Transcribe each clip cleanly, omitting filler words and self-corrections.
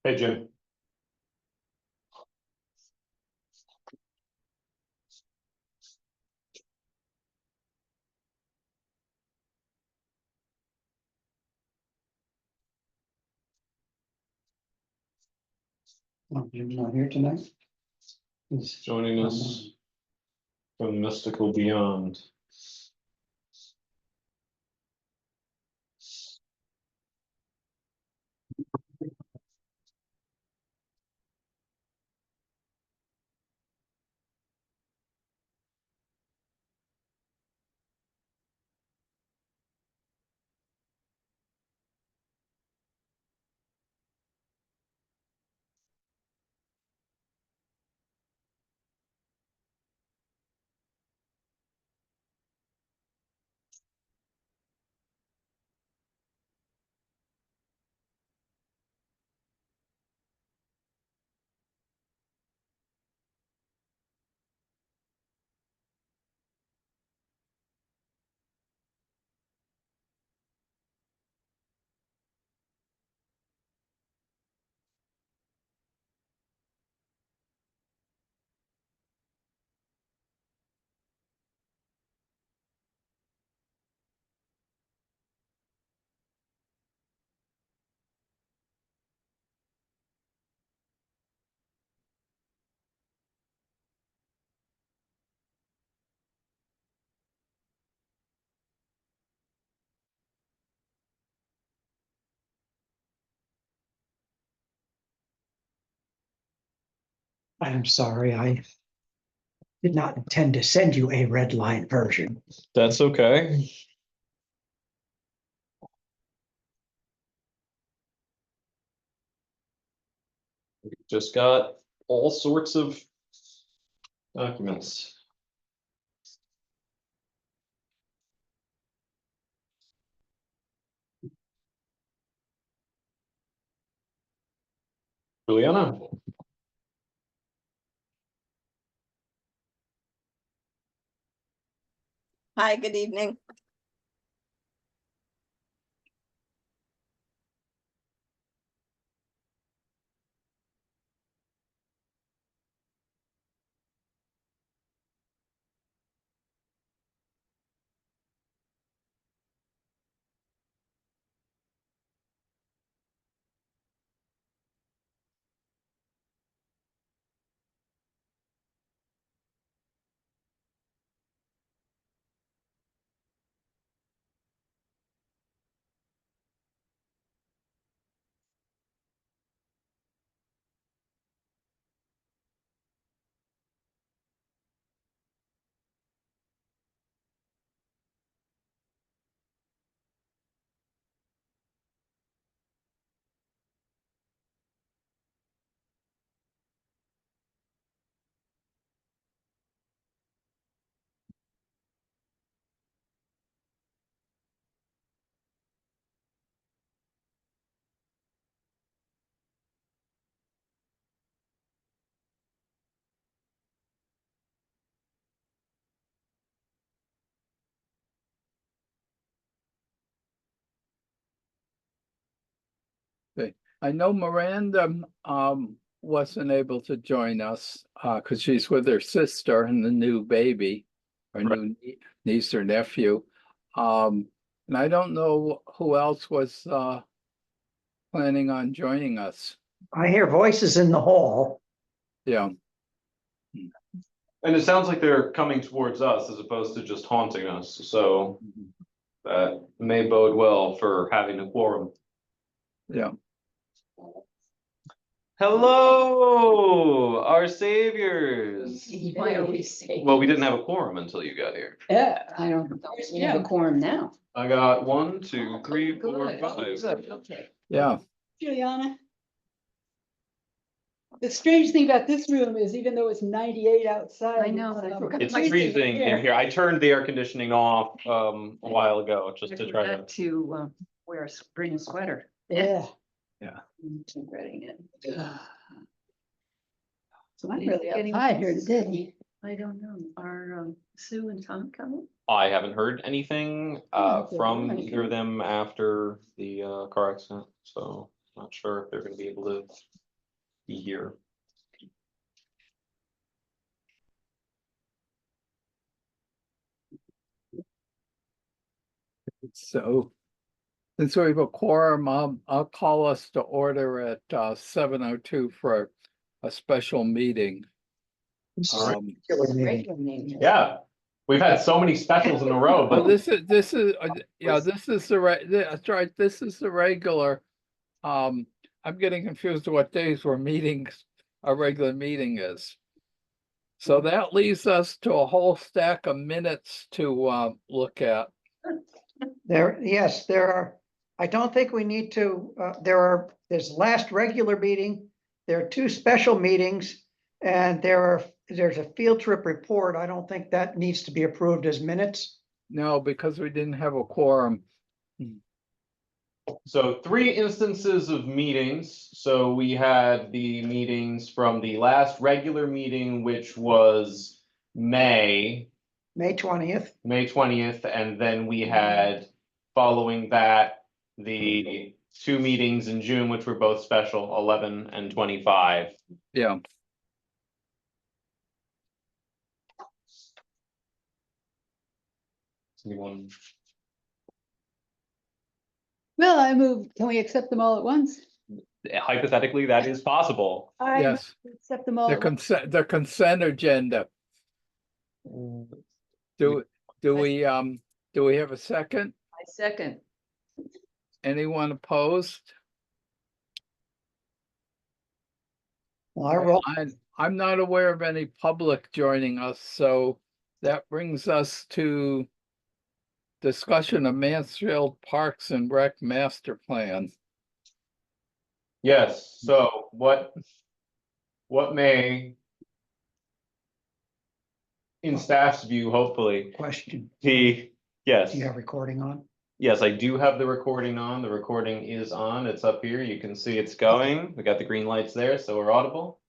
Hey, Jim. Oh, Jim's not here tonight? He's Joining us from Mystical Beyond. I'm sorry, I did not intend to send you a red line version. That's okay. We just got all sorts of documents. Juliana. Hi, good evening. Okay. I know Miranda wasn't able to join us because she's with her sister and the new baby, or Right. new niece or nephew. And I don't know who else was planning on joining us. I hear voices in the hall. Yeah, And it sounds like they're coming towards us as opposed to just haunting us. So that may bode well for having a quorum. yeah. Hello, our saviors. Why always say? Well, we didn't have a quorum until you got here. Yeah, I don't, we have a quorum now. I got 1, 2, 3, 4, Good, 5. good, okay. Yeah, Juliana. The strange thing about this room is even though it's 98 outside. I know, and I forgot. It's my- freezing in here. I turned the air conditioning off a while ago just I to try to. forgot to bring a sweater. Yeah. I'm regretting it. So I'm Did you really get any- outside here today. I don't know. Are Sue and Tom coming? I haven't heard anything Okay, from okay. either of them after the car accident, so not sure if they're gonna be able to be here. So since we have a quorum, I'll call us to order at 7:02 for a special meeting. This is a Um, regular meeting. Regular meeting. Yeah, we've had so many specials in a row, Well, but this is, yeah, this is that's right, this is the regular. I'm getting confused to what days we're meetings, our regular meeting is. So that leaves us to a whole stack of minutes to look at. Yes, there are, I don't think we need to, there's last regular meeting, there are two special meetings, and there's a field trip report. I don't think that needs to be approved as minutes. No, because we didn't have a quorum. so 3 instances of meetings. So we had the meetings from the last regular meeting, which was May May 20th, 20th, and then we had, following that, the 2 meetings in June, which were both special, 11 and 25. Yeah, Anyone? Well, I move, can we accept them all at once? Hypothetically, that is possible. I move yes, we accept them all at once. the consent agenda. Do we have a second? I second. Anyone opposed? well, I roll, I'm not aware of any public joining us, so that brings us to discussion of Mansfield Parks and Rec Master Plan. Yes, so what may, in staff's view, hopefully, question. yes. Do you have recording on? Yes, I do have the recording on. The recording is on. It's up here. You can see it's going. We got the green lights there, so we're audible.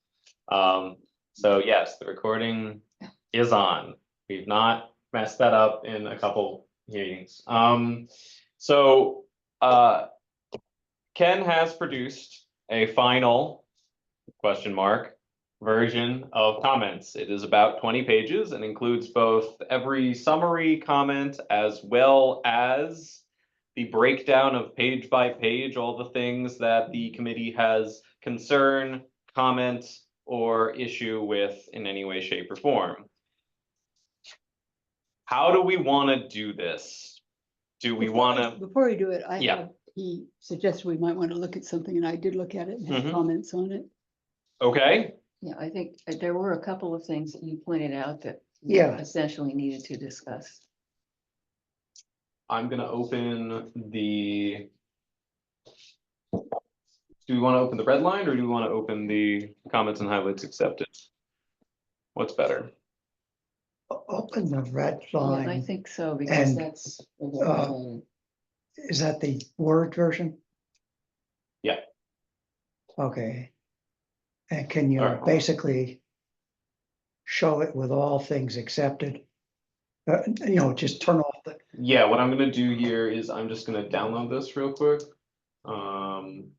So yes, the recording is on. We've not messed that up in a couple meetings. So Ken has produced a final version of comments. It is about 20 pages and includes both every summary comment as well as the breakdown of page by page, all the things that the committee has concern, comment, or issue with in any way, shape, or form. How do we want to do this? Do we want to? Before we do it, Yeah. he suggested we might want to look at something, and I did look at it and have Mhm. comments on it. Okay, Yeah, I think there were a couple of things that you pointed out that we Yeah. essentially needed to discuss. I'm gonna open the. Do we want to open the red line or do we want to open the comments and highlights accepted? What's better? Open the red Yeah, I line. think so, because And, that's. Is that the Word version? Yeah. Okay. And can you Alright. basically show it with all things accepted? Just turn off the, Yeah, what I'm gonna do here is I'm just gonna download this real quick. And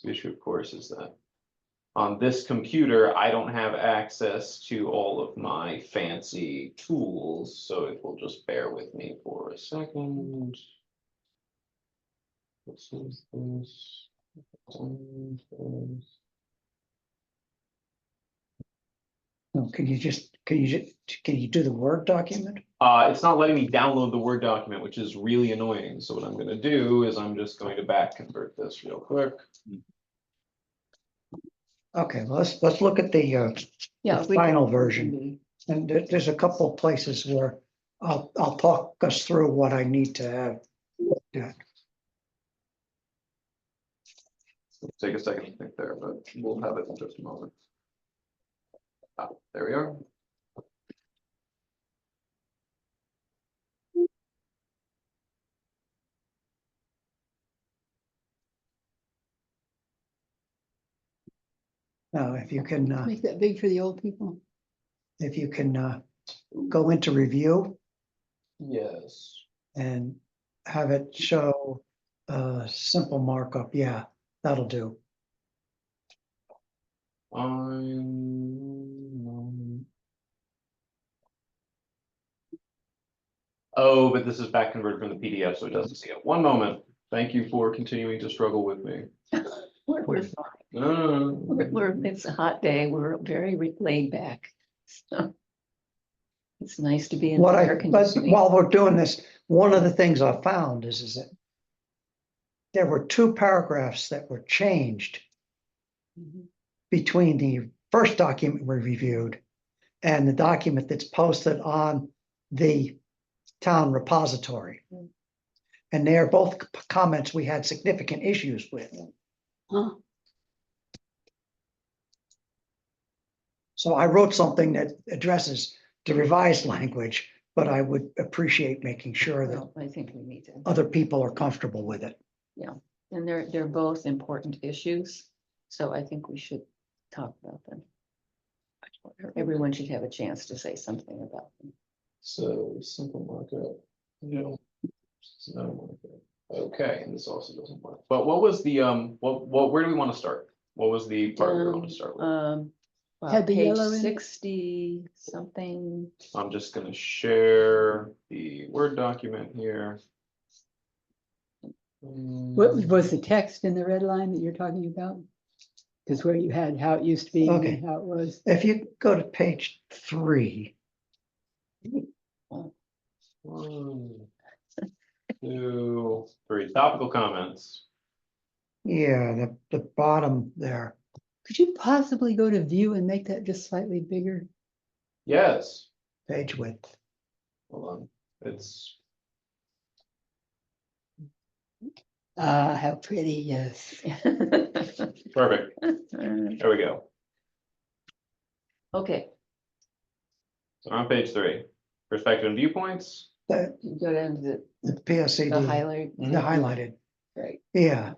the issue, of course, is that on this computer, I don't have access to all of my fancy tools, so it will just bear with me for a second. This is this. can you do the Word document? It's not letting me download the Word document, which is really annoying. So what I'm gonna do is I'm just going to back convert this real quick. Okay, well, let's look at the Yeah. we final can- version. And there's a couple of places where I'll talk us through what I need to have looked at. It'll take a second to think there, but we'll have it in just a moment. There we are. Now, if you can, Make that big for the old people. go into review. Yes. and have it show simple markup. Yeah, that'll do. Oh, but this is back converted from the PDF, so it doesn't see it. One moment. Thank you for continuing to struggle with me. We're fine. No. It's a hot day. We're very laid back. So it's nice to be in What air but conditioning. while we're doing this, one of the things I found is that there were 2 paragraphs that were changed Mhm. between the first document we reviewed and the document that's posted on the town repository. Mm. And they are both comments we had significant issues with. Huh. So I wrote something that addresses the revised language, but I would appreciate making sure that Well, I think we need to, other people are comfortable with it. and they're both important issues, so I think we should talk about them. Everyone should have a chance to say something about them. So simple markup. Yeah. No markup. Okay, and this also doesn't work. But what was the where do we want to start? What was the part we want to start with? Well, Had the page yellow in it? 60 something. I'm just gonna share the Word document here. What was the text in the red line that you're talking about? Because where you had how it used to be Okay. and how it was. If you go to page 3, 1, 2, 3 topical comments. yeah, the bottom there. Could you possibly go to view and make that just slightly bigger? Yes. Page width. Hold on. It's Ah, how pretty, yes. perfect. There we go. Okay, So on page 3, perspective and viewpoints. The, you go down to the the PLCD, highlight, the highlighted. right? Yeah.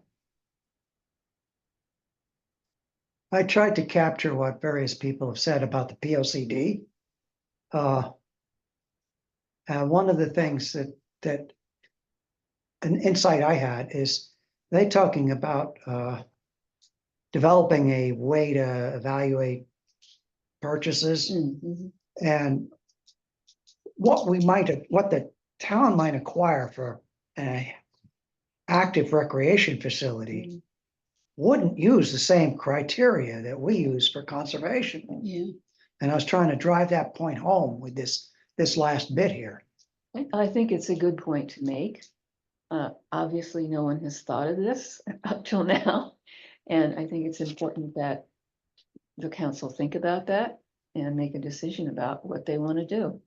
I tried to capture what various people have said about the POCD. And one of the things that an insight I had is they talking about developing a way to evaluate purchases Mhm. and what the town might acquire for an active recreation facility wouldn't use the same criteria that we use for conservation. Yeah. And I was trying to drive that point home with this last bit here. I think it's a good point to make. Obviously, no one has thought of this up till now. And I think it's important that the council think about that and make a decision about what they want to do.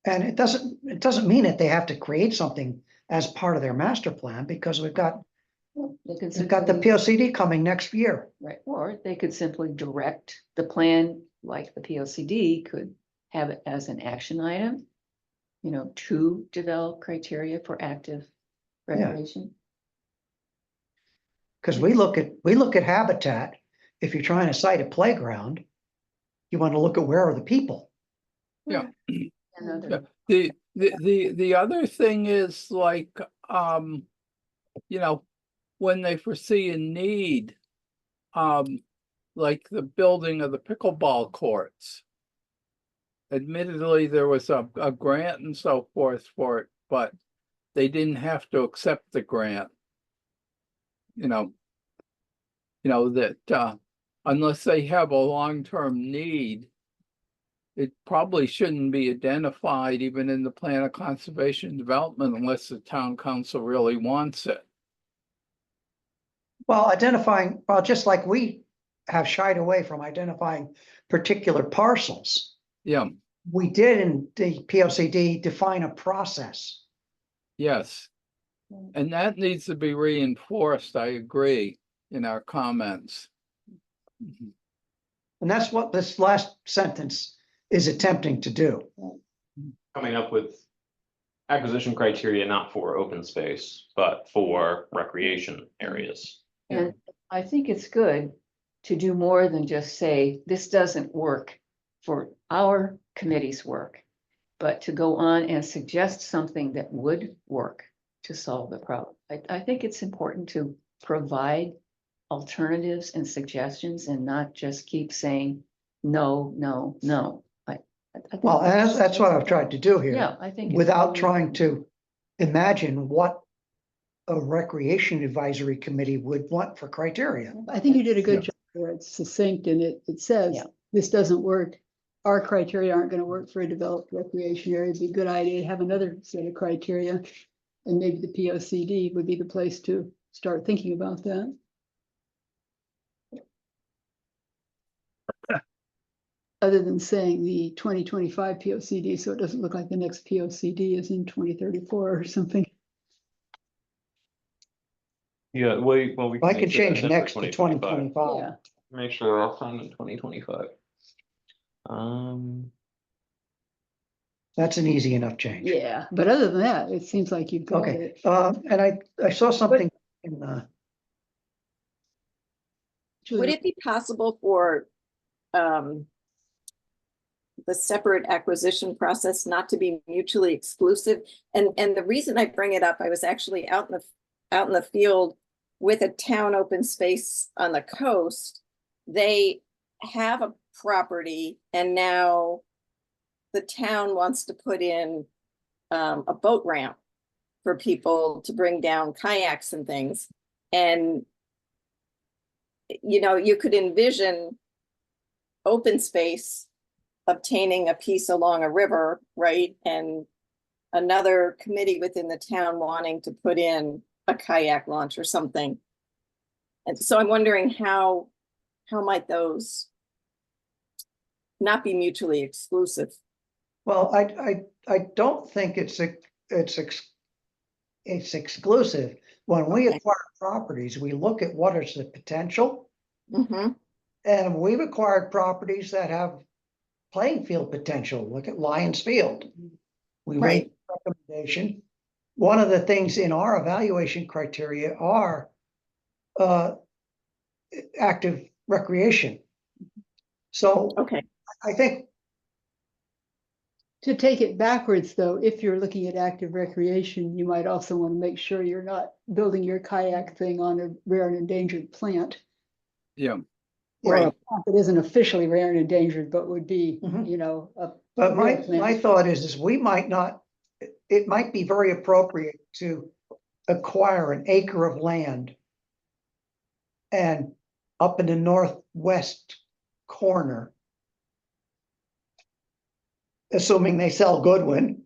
And it doesn't mean that they have to create something as part of their master plan, because we've got They could the simply- POCD coming next year. Right, or they could simply direct the plan, like the P O C D could have it as an action item. To develop criteria for active recreation. Because we look at habitat. If you're trying to cite a playground, you want to look at where are the people. Yeah. Another, The other thing is like, when they foresee a need, like the building of the pickleball courts. Admittedly, there was a grant and so forth for it, but they didn't have to accept the grant. That unless they have a long-term need, it probably shouldn't be identified even in the plan of conservation development unless the town council really wants it. Well, just like we have shied away from identifying particular parcels, Yeah, we did in the POCD define a process. yes. And that needs to be reinforced, I agree, in our comments. Mhm. And that's what this last sentence is attempting to do. Coming up with acquisition criteria, not for open space, but for recreation areas. and I think it's good to do more than just say, this doesn't work for our committee's work. But to go on and suggest something that would work to solve the problem, I think it's important to provide alternatives and suggestions and not just keep saying, no, no, no. I think Well, and that's what I've tried to do here. Yeah, I think. it's Without really trying important. to imagine what a recreation advisory committee would want for criteria. I think you did a Yeah. good job there. It's succinct and it says, Yeah. this doesn't work. Our criteria aren't gonna work for a developed recreation area. It'd be a good idea to have another set of criteria. And maybe the POCD would be the place to start thinking about that. Other than saying the 2025 POCD, so it doesn't look like the next POCD is in 2034 or something. Yeah, we I can could make change that next for to 2025. Yeah, Make sure I'll find in 2025. That's an easy enough change. yeah, but other than that, it seems like you've got Okay, it. and I saw something in Would it be possible for the separate acquisition process not to be mutually exclusive? And the reason I bring it up, I was actually out in the field with a town open space on the coast. They have a property and now the town wants to put in a boat ramp for people to bring down kayaks and things. And you could envision open space obtaining a piece along a river, right? And another committee within the town wanting to put in a kayak launch or something. And so I'm wondering how might those not be mutually exclusive? well, I don't think it's exclusive. When we Okay. acquire properties, we look at what is the potential. Mm-hmm. And we've acquired properties that have playing field potential. Look at Lions Field. We Right. made a recommendation. One of the things in our evaluation criteria are active recreation. So Okay. I think, To take it backwards, though, if you're looking at active recreation, you might also want to make sure you're not building your kayak thing on a rare and endangered plant. Yeah, Or a right, plant that isn't officially rare and endangered, but would be, Mhm. you know, a. but my real plant. thought is we might not, it might be very appropriate to acquire an acre of land and up in the northwest corner, assuming they sell Goodwin,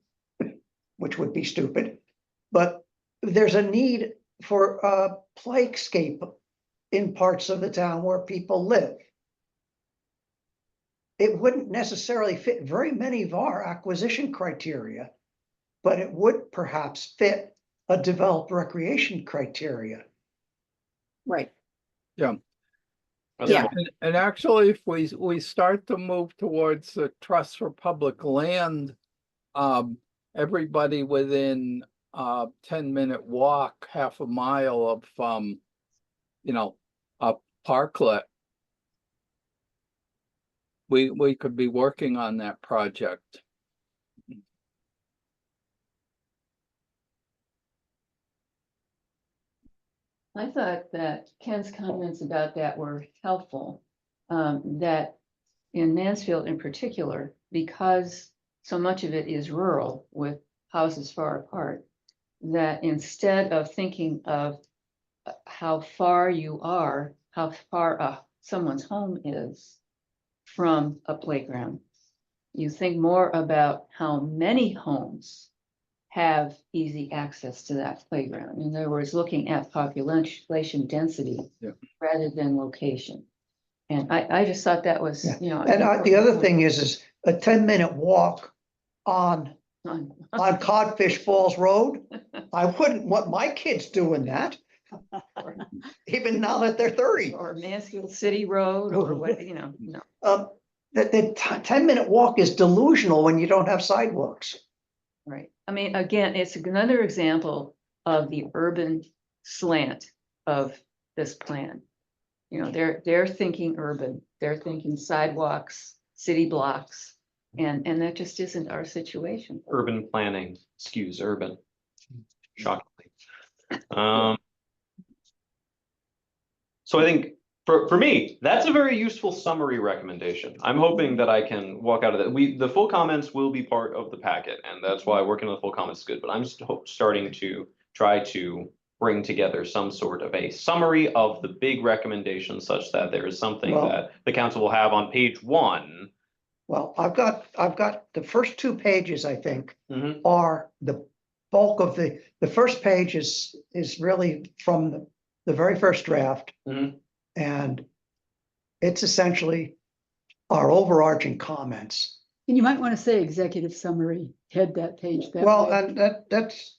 which would be stupid, but there's a need for a playscape in parts of the town where people live. It wouldn't necessarily fit very many of our acquisition criteria, but it would perhaps fit a developed recreation criteria. Right. yeah. That's Yeah. fine. And actually, if we start to move towards the trust for public land, everybody within 10-minute walk, half a mile of a parklet. We could be working on that project. I thought that Ken's comments about that were helpful. That in Mansfield in particular, because so much of it is rural with houses far apart, that instead of thinking of how far you are, how far someone's home is from a playground, you think more about how many homes have easy access to that playground. In other words, looking at population density Yeah. rather than location. And I just thought that was, Yeah. an And the important other point. thing is a 10-minute walk on Codfish Falls Road. I wouldn't want my kids doing that, even now that they're 30. Or Mansfield City Road or what, no. The 10-minute walk is delusional when you don't have sidewalks. Right. I mean, again, it's another example of the urban slant of this plan. They're thinking urban, they're thinking sidewalks, city blocks, And that just isn't our situation. Urban planning skews urban. Shockingly. So I think for me, that's a very useful summary recommendation. I'm hoping that I can walk out of that. The full comments will be part of the packet, and that's why working on the full comments is good, but I'm starting to try to bring together some sort of a summary of the big recommendations such that there is something Well- that the council will have on page 1. Well, I've got the first 2 pages, I think, Mhm. are the bulk of the first page is really from the very first draft. Mhm. And it's essentially our overarching comments. And you might want to say executive summary, head that page that Well, way. and that's,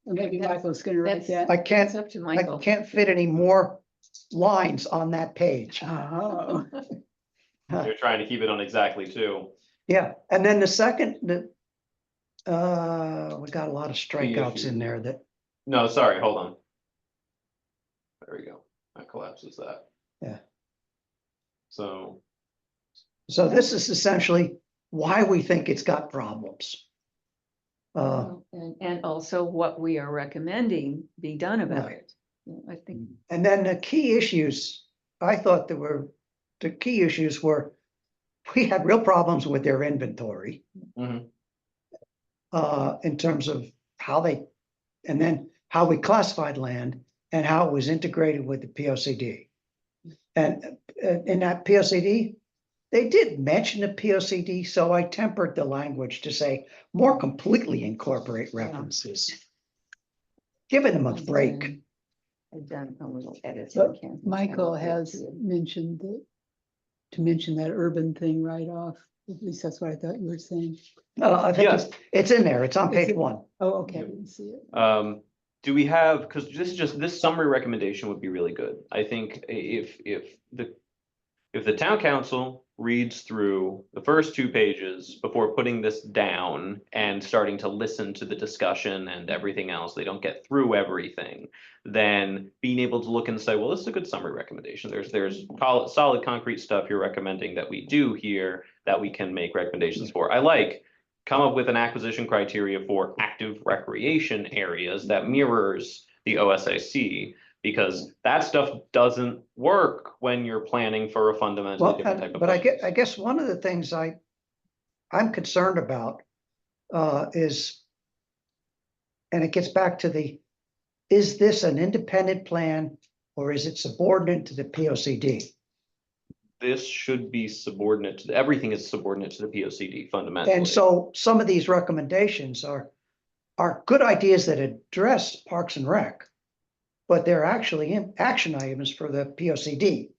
Or maybe Michael's gonna write That's- that. I It's can't, up to I Michael. can't fit any more lines on that page. Oh, They're trying to keep it on exactly 2. Yeah, and then the second, we got a lot of strikeouts issues. in there that, No, sorry, hold on. There we go. That collapses that. Yeah. So, so this is essentially why we think it's got problems. And also what we are recommending be done about Right. it. I think, And then the key issues, I thought the key issues were, we had real problems with their inventory. mhm. In terms of how they, and then how we classified land and how it was integrated with the POCD. And in that POCD, they did mention the POCD, so I tempered the language to say more completely incorporate references. Giving them a break. I've done a little edit. but Michael has mentioned that, to mention that urban thing right off. At least that's what I thought you were saying. I think Yes. it's in there. It's on Is page it? 1. Oh, okay, I didn't see it. Do we have, because this summary recommendation would be really good. I think if the town council reads through the first 2 pages before putting this down and starting to listen to the discussion and everything else, they don't get through everything, then being able to look and say, well, this is a good summary recommendation. There's solid concrete stuff you're recommending that we do here that we can make recommendations for. I like come up with an acquisition criteria for active recreation areas that mirrors the OSIC, because that stuff doesn't work when you're planning for a fundamentally Well, different type of. but place. I guess one of the things I'm concerned about is, and it gets back to is this an independent plan or is it subordinate to the POCD? This should be subordinate to, everything is subordinate to the POCD fundamentally. And so some of these recommendations are good ideas that address Parks and Rec, but they're actually action items for the POCD.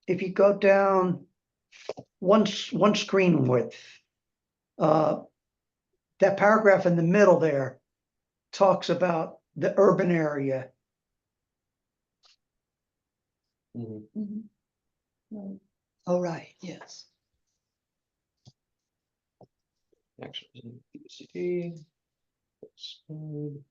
If you go down one screen width, that paragraph in the middle there talks about the urban area. Mhm. Oh, right, yes. Actions in POCD. Exclude.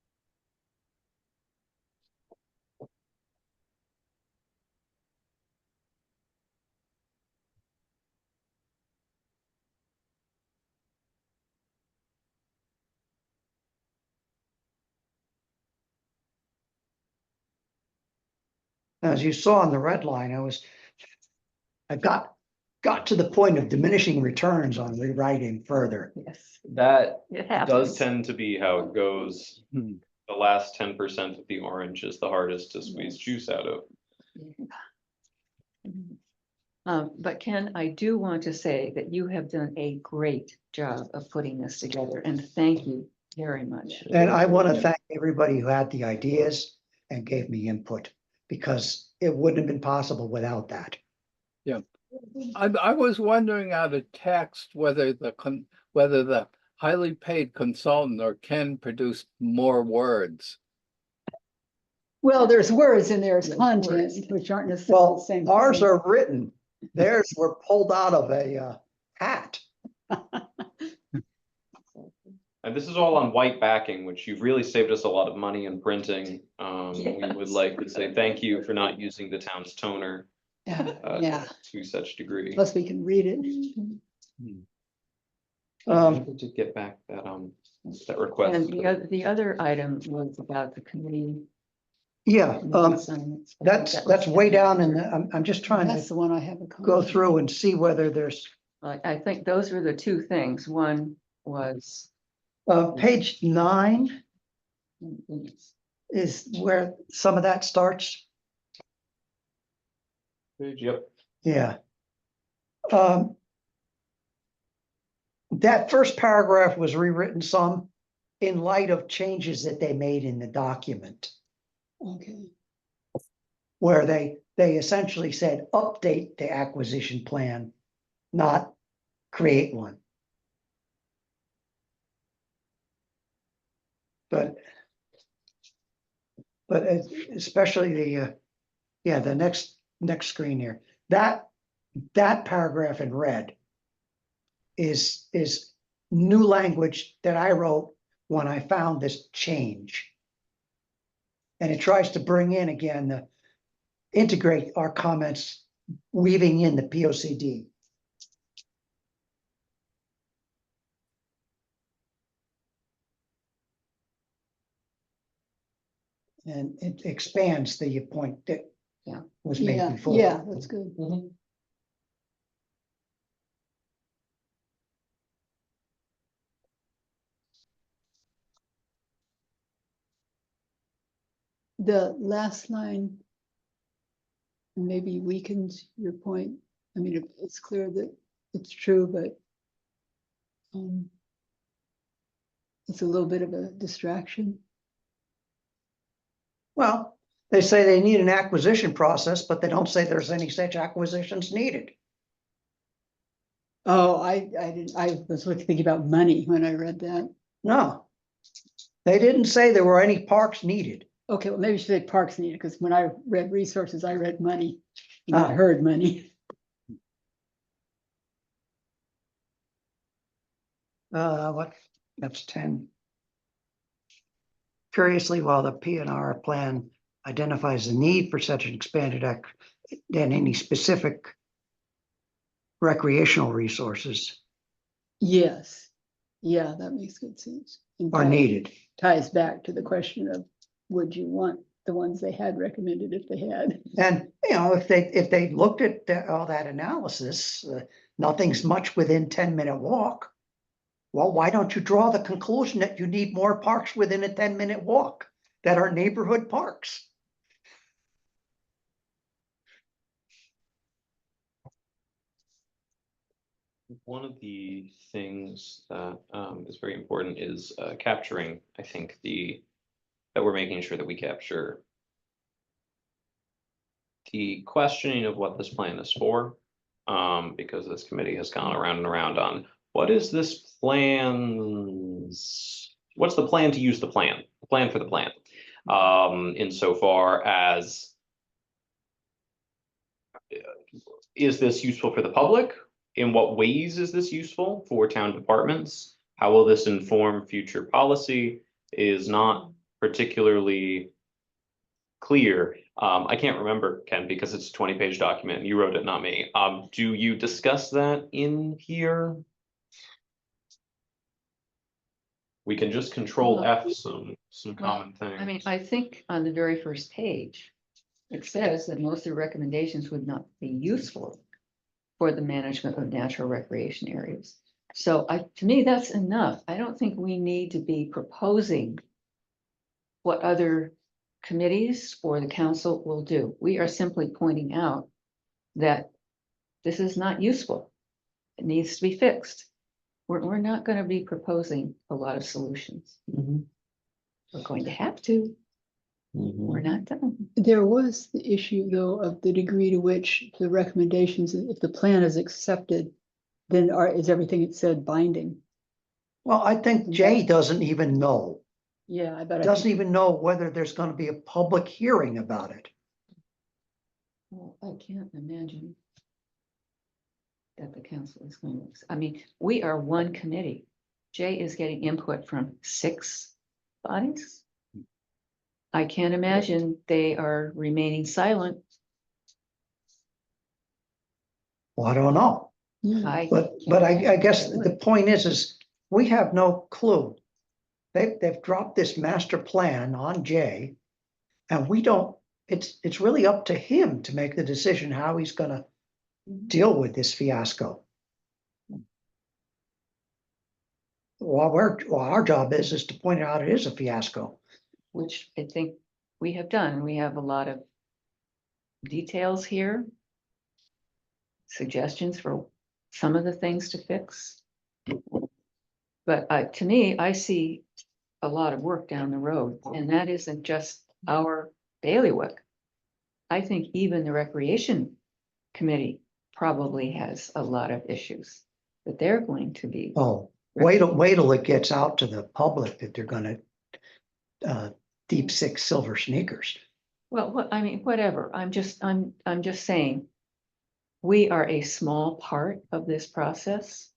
As you saw in the red line, I got to the point of diminishing returns on rewriting further. Yes, That it does happens. tend to be how it goes. Hmm. The last 10% of the orange is the hardest to squeeze Yes. juice out of. But Ken, I do want to say that you have done a great job of putting this together, and thank you very much. And I want to thank everybody who had the ideas and gave me input, because it wouldn't have been possible without that. I was wondering out of text whether the highly paid consultant or Ken produced more words. Well, there's words and there's There's content, words. which aren't necessarily the Well, same. ours thing. are written, theirs were pulled out of a hat. And this is all on white backing, which you've really saved us a lot of money in printing. We would Yes. like to say thank you for not using the town's toner. Yeah, to such degree. plus we can read it. I did get back that request. And the other item was about the committee. Yeah, assignments. I think that that's was- way down in the, I'm just trying That's to the one I have a go comment. through and see whether there's, I think those were the two things. One was. page 9 is where some of that starts. Yep. Yeah. That first paragraph was rewritten some in light of changes that they made in the document, Okay, where they essentially said, update the acquisition plan, not create one. But especially the, yeah, the next screen here, that paragraph in red is new language that I wrote when I found this change. And it tries to bring in again, integrate our comments, weaving in the POCD. And it expands the point that Yeah. was made yeah, before. yeah, that's good. The last line maybe weakens your point. I mean, it's clear that it's true, but it's a little bit of a distraction. Well, they say they need an acquisition process, but they don't say there's any such acquisitions needed. Oh, I was thinking about money when I read that. No. They didn't say there were any parks needed. Okay, well, maybe you should say parks needed, because when I read resources, I read money. And I Oh. heard money. That's 10. Curiously, while the PNR plan identifies the need for such an expanded than any specific recreational resources Yes, yeah, that makes good sense. And are needed. ties back to the question of, would you want the ones they had recommended if they had? And, you know, if they looked at all that analysis, nothing's much within 10-minute walk. Well, why don't you draw the conclusion that you need more parks within a 10-minute walk that are neighborhood parks? One of the things that is very important is capturing, I think, that we're making sure that we capture the questioning of what this plan is for. Because this committee has gone around and around on what is this plan's, what's the plan to use the plan for the plan? Insofar as, is this useful for the public? In what ways is this useful for town departments? How will this inform future policy? Is not particularly clear. I can't remember, Ken, because it's a 20-page document and you wrote it, not me. Do you discuss that in here? We can just control F some common things. I mean, I think on the very first page, it says that most of the recommendations would not be useful for the management of natural recreation areas. So to me, that's enough. I don't think we need to be proposing what other committees or the council will do. We are simply pointing out that this is not useful. It needs to be fixed. We're not going to be proposing a lot of solutions. We're going to have to. We're not done. There was the issue, though, of the degree to which the recommendations, if the plan is accepted, then is everything it said binding? Well, I think Jay doesn't even know. Yeah, I bet. Doesn't even know whether there's going to be a public hearing about it. Well, I can't imagine that the council is going to, I mean, we are one committee. Jay is getting input from 6 bodies. I can't imagine they are remaining silent. Well, I don't know. I, But I guess the point is we have no clue. They've dropped this master plan on Jay. And we don't, it's really up to him to make the decision how he's gonna deal with this fiasco. Well, our job is to point out it is a fiasco. which I think we have done. We have a lot of details here. Suggestions for some of the things to fix. But to me, I see a lot of work down the road, and that isn't just our bailiwick. I think even the recreation committee probably has a lot of issues that they're going to be. Oh, wait till it gets out to the public that they're gonna deep six silver sneakers. Well, I mean, whatever. I'm just saying. We are a small part of this process.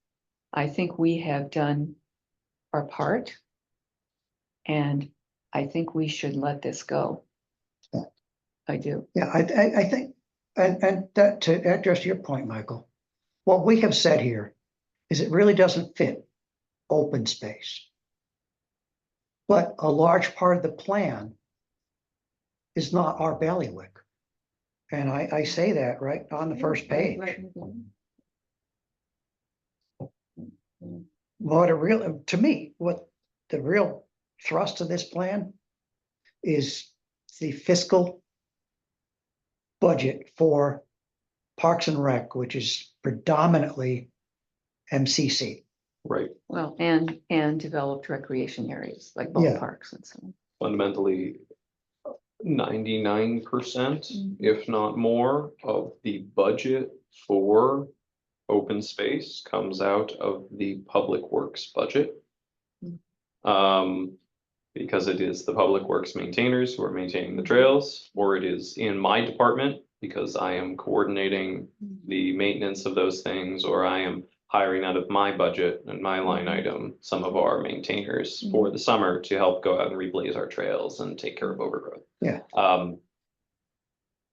I think we have done our part. And I think we should let this go. Yeah. I do. Yeah, I think, and that to address your point, Michael, what we have said here is it really doesn't fit open space. But a large part of the plan is not our bailiwick. And I say that right on the first page. What to me, what the real thrust of this plan is the fiscal budget for Parks and Rec, which is predominantly MCC. Right. Well, and developed recreation areas like Yeah. ballparks and so on. Fundamentally, 99%, if not more, of the budget for open space comes out of the public works budget. Because it is the public works maintainers who are maintaining the trails, or it is in my department because I am coordinating the maintenance of those things, or I am hiring out of my budget and my line item, some of our maintainers for the summer to help go out and reblaze our trails and take care of overgrowth. Yeah.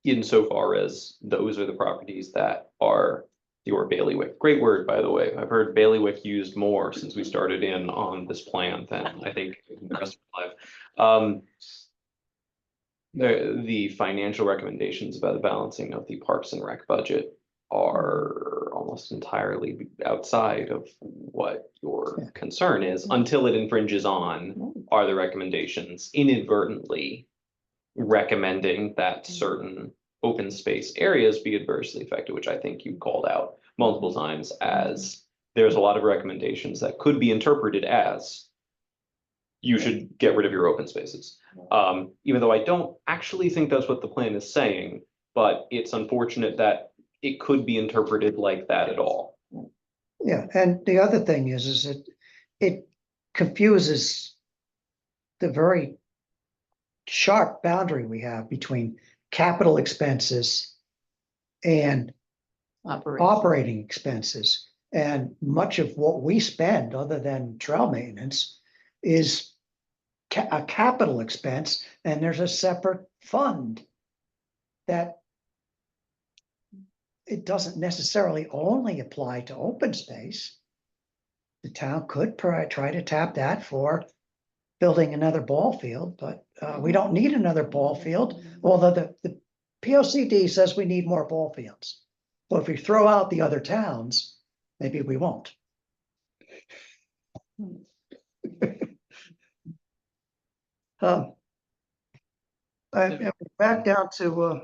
Insofar as those are the properties that are your bailiwick. Great word, by the way. I've heard bailiwick used more since we started in on this plan than I think the rest of my life. The financial recommendations about the balancing of the Parks and Rec budget are almost entirely outside of what your concern is, until it infringes on are the recommendations inadvertently recommending that certain open space areas be adversely affected, which I think you called out multiple times as there's a lot of recommendations that could be interpreted as you should get rid of your open spaces. Even though I don't actually think that's what the plan is saying, but it's unfortunate that it could be interpreted like that at all. Yeah, and the other thing is that it confuses the very sharp boundary we have between capital expenses and operating expenses. And much of what we spend, other than trail maintenance, is a capital expense, and there's a separate fund that it doesn't necessarily only apply to open space. The town could try to tap that for building another ball field, but we don't need another ball field, although the POCD says we need more ball fields. So if we throw out the other towns, maybe we won't. Back down to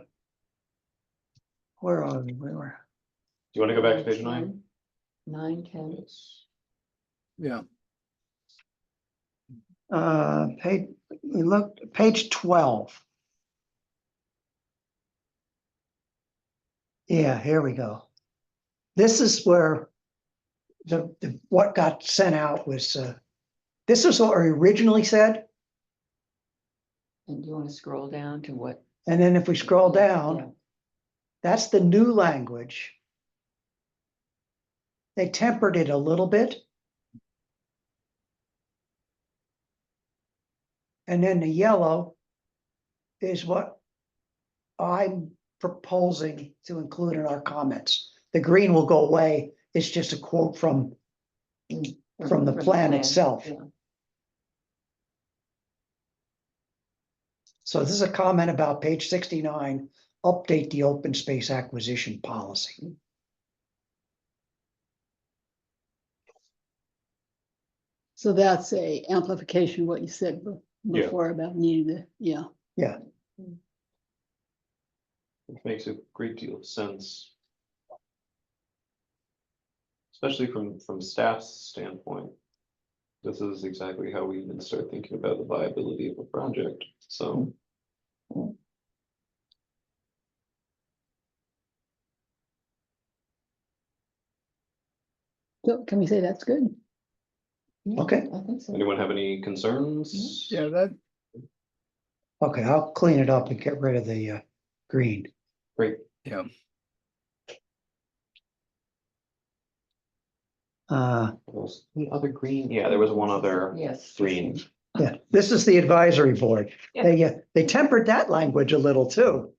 where are we? Where were? Do you want to go back to page 9? 9, 10. Yeah, Page 12. Yeah, here we go. This is where what got sent out was this is what we originally said. And do you want to scroll down to what? And then if we scroll down, Yeah. that's the new language. They tempered it a little bit. And then the yellow is what I'm proposing to include in our comments. the green will go away. It's just a quote from the plan itself. yeah. So this is a comment about page 69, update the open space acquisition policy. So that's a amplification of what you said Yeah. before about needing to, yeah. Yeah, Which makes a great deal of sense. Especially from staff's standpoint. This is exactly how we even start thinking about the viability of a project, so. So can we say that's good? Yeah, Okay. I think so. Anyone have any concerns? Yeah, that, okay, I'll clean it up and get rid of the green. Great. yeah, Was the other green? Yeah, there was one other Yes. green. Yeah, this is the advisory board. Yeah. They tempered that language a little too.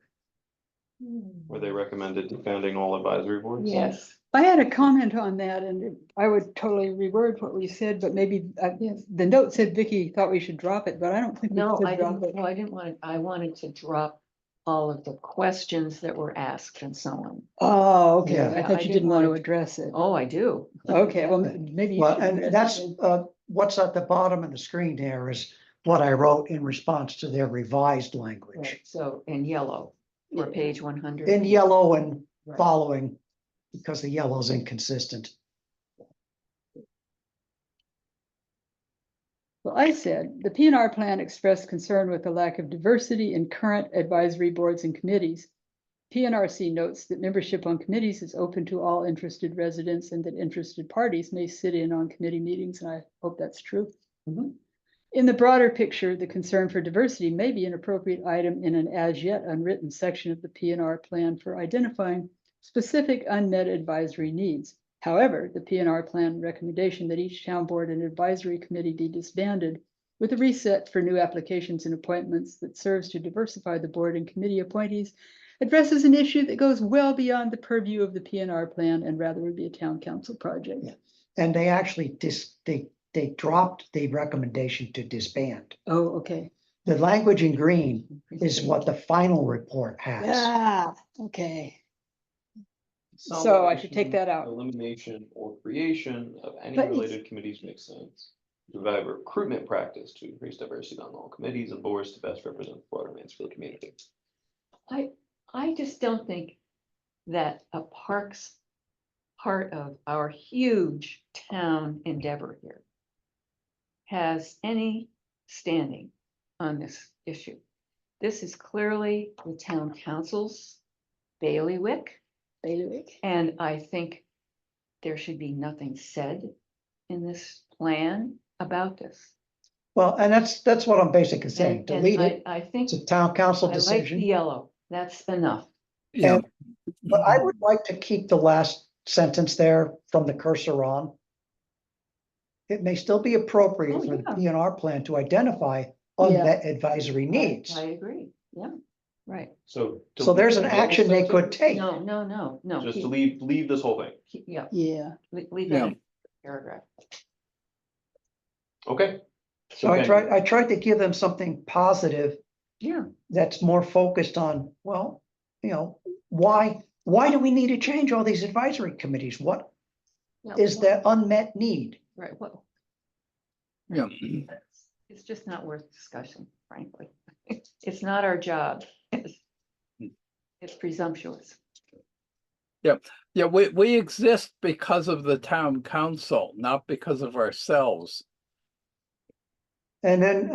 Where they recommended defending all advisory boards. Yes, I had a comment on that and I would totally reword what we said, but maybe yes. the note said Vicky thought we should drop it, but I don't think we No, should I drop didn't, it. no, I didn't want it. I wanted to drop all of the questions that were asked and so on. Oh, okay. Yeah. I Yeah, thought I you didn't didn't want to wanna- address it. Oh, I do. Okay, well, maybe. you Well, should and address that's it. what's at the bottom of the screen there is what I wrote in response to their revised Right, language. so in yellow for Yeah. page 100. In yellow and Right. following, because the yellow is inconsistent. Well, I said, the PNR plan expressed concern with the lack of diversity in current advisory boards and committees. PNRC notes that membership on committees is open to all interested residents and that interested parties may sit in on committee meetings, and I hope that's true. Mhm. In the broader picture, the concern for diversity may be an appropriate item in an as yet unwritten section of the PNR plan for identifying specific unmet advisory needs. However, the PNR plan recommendation that each town board and advisory committee be disbanded with a reset for new applications and appointments that serves to diversify the board and committee appointees addresses an issue that goes well beyond the purview of the PNR plan and rather would be a town council project. Yeah. And they actually they dropped the recommendation to disband. Oh, okay. The language in green is what the final report has. Ah, okay. So I should take that out. Elimination or creation of any But it's- related committees makes sense. Provide recruitment practice to increase diversity on all committees and boards to best represent the broader Mansfield community. I just don't think that a parks part of our huge town endeavor here has any standing on this issue. This is clearly the town council's bailiwick, Bailiwick. and I think there should be nothing said in this plan about this. Well, and that's what I'm basically saying. And Delete it. I think It's a town council I like the decision. yellow, that's enough. yeah, And- But I would like to keep the last sentence there from the cursor on. It may still be appropriate Oh, for the yeah. PNR plan to identify unmet advisory needs. I agree, yeah, right. So. So there's an delete the action they could sentence, take. No. Just keep- to leave this whole thing. Yeah, Yeah. leave Yeah. that paragraph. Okay. So I can- tried to give them something positive Yeah, that's more focused on, well, why do we need to change all these advisory committees? What yeah, is the unmet need? right, well, yeah. it's just not worth discussion, frankly. It's not our job. It's presumptuous. Yeah, we exist because of the town council, not because of ourselves. And then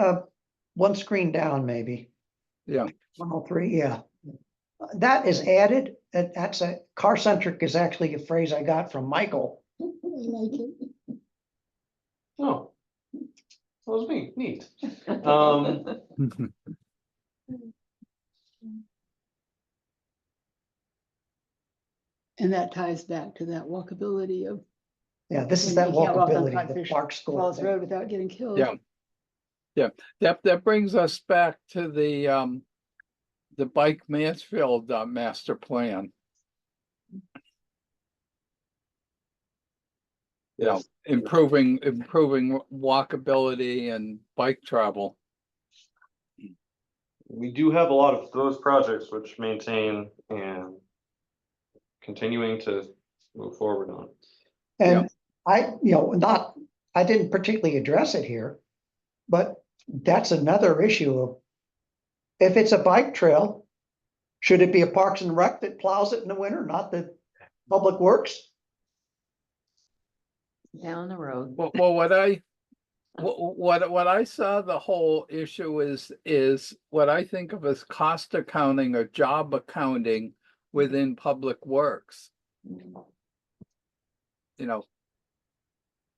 one screen down, maybe. Yeah. 103, yeah. That is added, and that's car-centric is actually a phrase I got from Michael. I like it. Oh. That was me, neat. And that ties back to that walkability of Yeah, this is And that you can't walk on walkability, the Codfish park school. Falls thing. Road without getting killed. Yeah. That brings us back to the Bike Mansfield master plan. you know, Yes. improving walkability and bike travel. We do have a lot of those projects which maintain and continuing to move forward on. And I didn't particularly address it here, but that's another issue of if it's a bike trail, should it be a Parks and Rec that plows it in the winter, not the Public Works? Down the road. Well, what I saw the whole issue is what I think of as cost accounting or job accounting within Public Works. You know,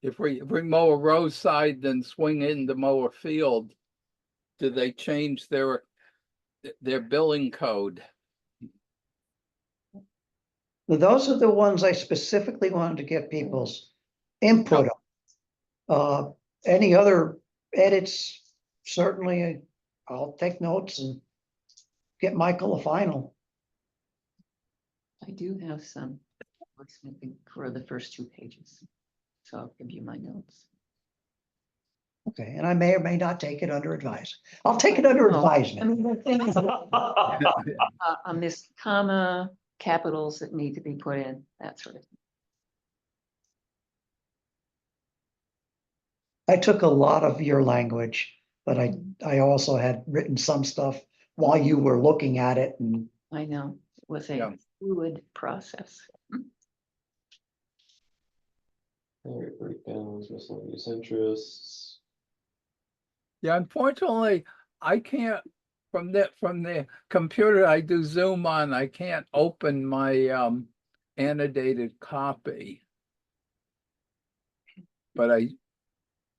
if we mow a roadside, then swing in to mow a field, do they change their billing code? Those are the ones I specifically wanted to get people's input on. Any other edits, certainly I'll take notes and get Michael a final. I do have some wordsmithing for the first 2 pages. So I'll give you my notes. Okay, and I may or may not take it under advisement. I'll take it under No, I advisement. mean, the thing is, on this comma, capitals that need to be put in, that sort of thing. I took a lot of your language, but I also had written some stuff while you were looking at it, and I know, it was Yeah. a fluid process. Area breakdowns, miscellaneous interests. Yeah, unfortunately, I can't from the computer I do Zoom on, I can't open my annotated copy. But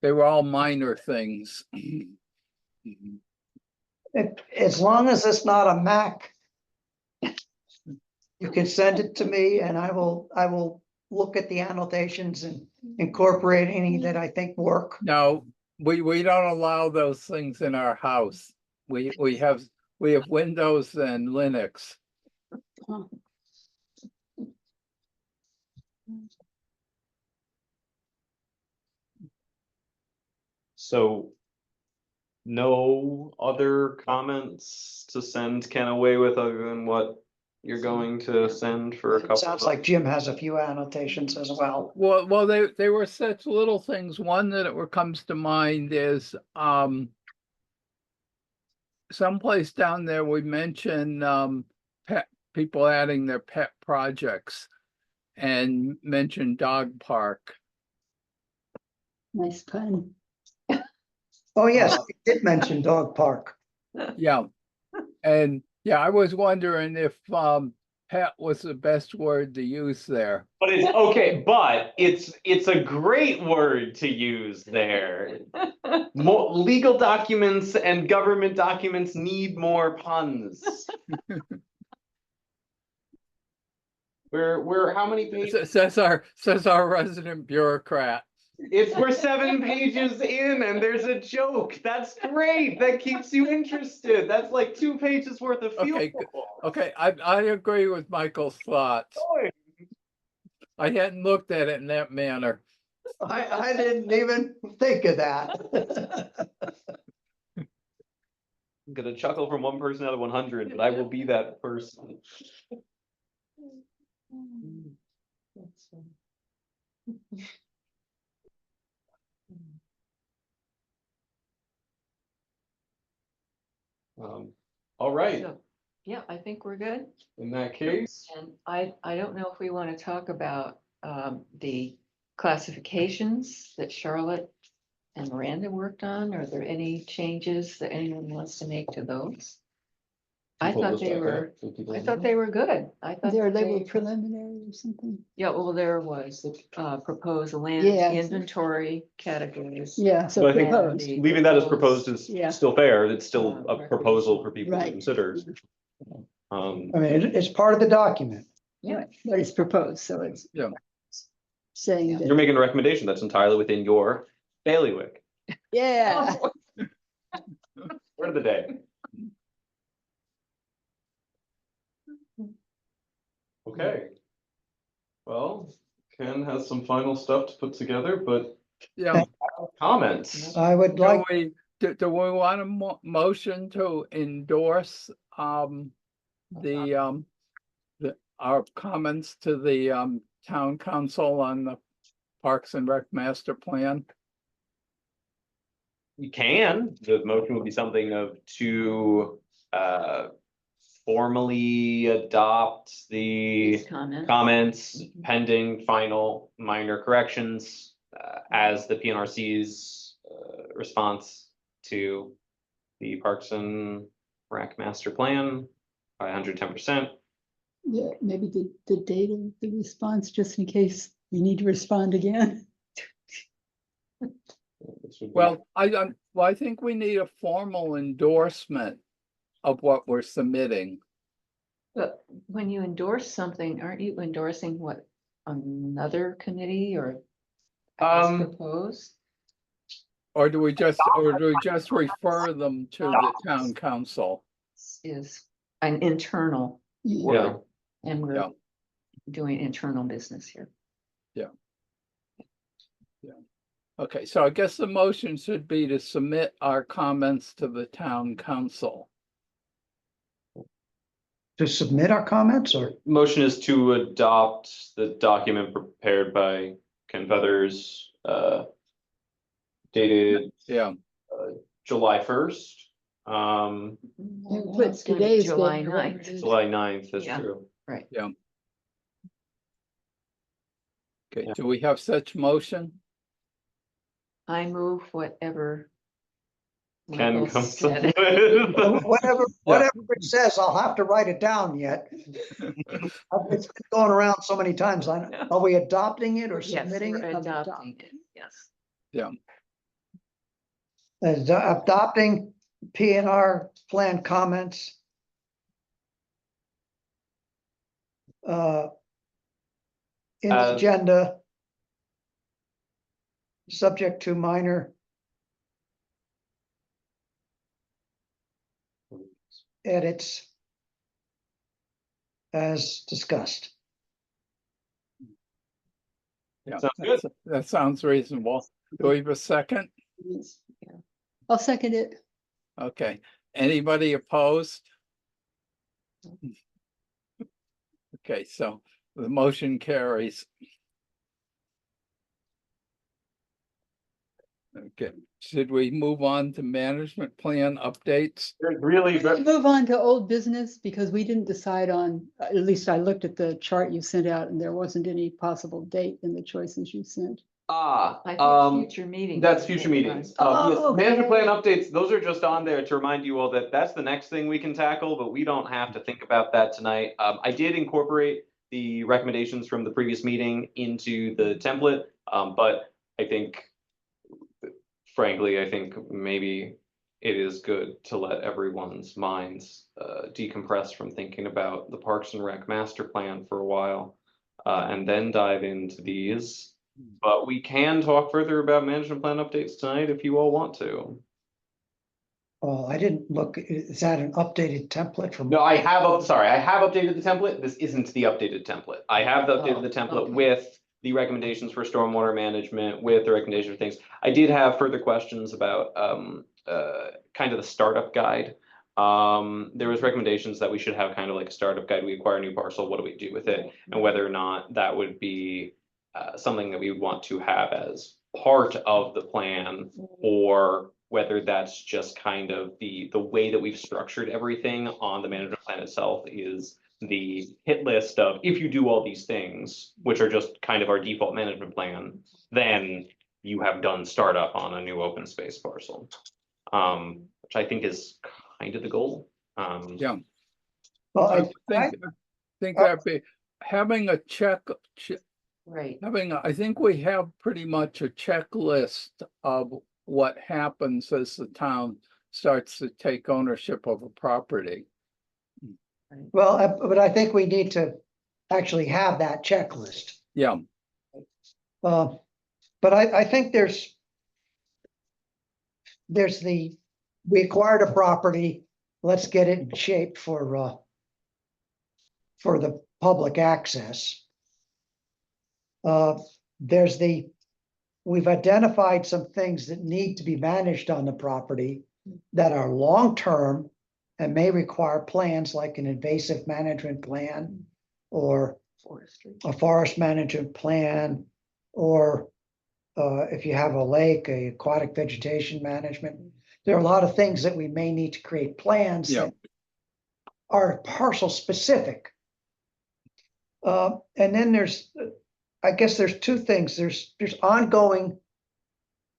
they were all minor things. as long as it's not a Mac, you can send it to me and I will look at the annotations and incorporate any that I think work. No, we don't allow those things in our house. We have Windows and Linux. So no other comments to send Ken away with other than what you're going to send for a couple. It sounds like Jim has a few annotations as well. Well, they were such little things. One that comes to mind is someplace down there we mentioned pet people adding their pet projects and mentioned dog park. Nice pun. Oh, yes, we did mention dog park. Yeah. And yeah, I was wondering if pet was the best word to use there. But it's okay, but it's a great word to use there. More legal documents and government documents need more puns. We're how many pages? Says our resident bureaucrat. We're 7 pages in and there's a joke. That's great. That keeps you interested. That's like 2 pages worth of fuel. Okay, okay, I agree with Michael's thoughts. I hadn't looked at it in that manner. I didn't even think of that. I'm gonna chuckle from one person out of 100, but I will be that person. All right, So, yeah, I think we're good. in that case, And I don't know if we want to talk about the classifications that Charlotte and Miranda worked on. Are there any changes that anyone wants to make to those? I thought they were good. I thought They're that labeled preliminary or something. Yeah, well, there was the proposed land Yeah. inventory categories. Yeah, so but I think proposed. leaving that as proposed is Yeah. still fair. It's still a proposal for people to Right. consider. I mean, it's part of the document. Yeah, but it's proposed, so it's Yeah. saying You're that, making a recommendation that's entirely within your bailiwick. yeah. Word of the day. Okay. Well, Ken has some final stuff to put together, but Yeah. comments. I would Do like, we, do we want a motion to endorse, our comments to the, town council on the Parks and Rec master plan? You can, the motion would be something of to formally adopt the These comments. comments pending final minor corrections as the PNRC's response to the Parks and Rec master plan by 110%. Yeah, maybe the date of the response, just in case you need to respond again. This would be- Well, I think we need a formal endorsement of what we're submitting. But when you endorse something, aren't you endorsing what another committee or has proposed? Or do we just refer them to the town council? Is an internal Yeah. work, and Yeah. we're doing internal business here. Okay, so I guess the motion should be to submit our comments to the town council. to submit our comments, or, Motion is to adopt the document prepared by Ken Feathers, dated Yeah, July 1st. Put It's gonna be today's July date or whatever 9th. it is. July 9th, that's Yeah. true. Right. okay, Yeah. do we have such motion? I move whatever. Ken Michael comes up said. with. whatever it says, I'll have to write it down yet. It's been going around so many times. Are we adopting it or Yes, submitting we're it? adopting it, yes. Adopting PNR plan comments. In the agenda. Subject to minor. Edits. As discussed. Yeah, Sounds good. that sounds reasonable. Do we have a second? Yes. Yeah. I'll second it. Okay, anybody opposed? Okay, so the motion carries. Okay, should we move on to management plan updates? Really, Let's move on to old business, because we didn't decide on, at least I looked at the chart you sent out and there wasn't any possible date in the choices you sent. I think future meetings. that's future meetings. Oh, Yes, okay. management plan updates, those are just on there to remind you all that that's the next thing we can tackle, but we don't have to think about that tonight. I did incorporate the recommendations from the previous meeting into the template, but I think frankly, I think maybe it is good to let everyone's minds decompress from thinking about the Parks and Rec master plan for a while, and then dive into these. But we can talk further about management plan updates tonight if you all want to. Oh, I didn't look, is that an updated template from? No, I have updated the template. This isn't the updated template. I have updated the template okay. with the recommendations for stormwater management, with the recommendation for things. I did have further questions about kind of the startup guide. There was recommendations that we should have kind of like a startup guide. We acquire a new parcel, what do we do with it? And whether or not that would be something that we would want to have as part of the plan, or whether that's just kind of the way that we've structured everything on the management plan itself is the hit list of if you do all these things, which are just kind of our default management plan, then you have done startup on a new open space parcel. Which I think is kind of the goal. Yeah. Well, I think that'd be having a Right. I think we have pretty much a checklist of what happens as the town starts to take ownership of a property. well, but I think we need to actually have that checklist. Yeah, But I think there's we acquired a property, let's get it in shape for the public access. There's we've identified some things that need to be managed on the property that are long-term and may require plans like an invasive management plan or Forestry. a forest management plan, or if you have a lake, a aquatic vegetation management. There are a lot of things that we may need to create plans Yeah. that are parcel specific. And then I guess there's two things. There's ongoing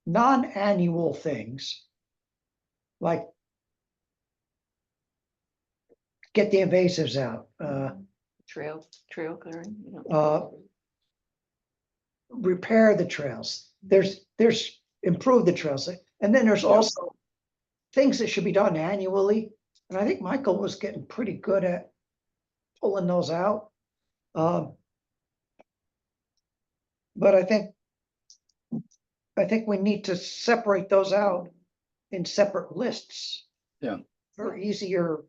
non-annual things like get the invasives out, Trail clearing, repair the trails. There's improve the trails. And then there's Yeah. also things that should be done annually. And I think Michael was getting pretty good at pulling those out. But I think we need to separate those out in separate lists. Yeah. For easier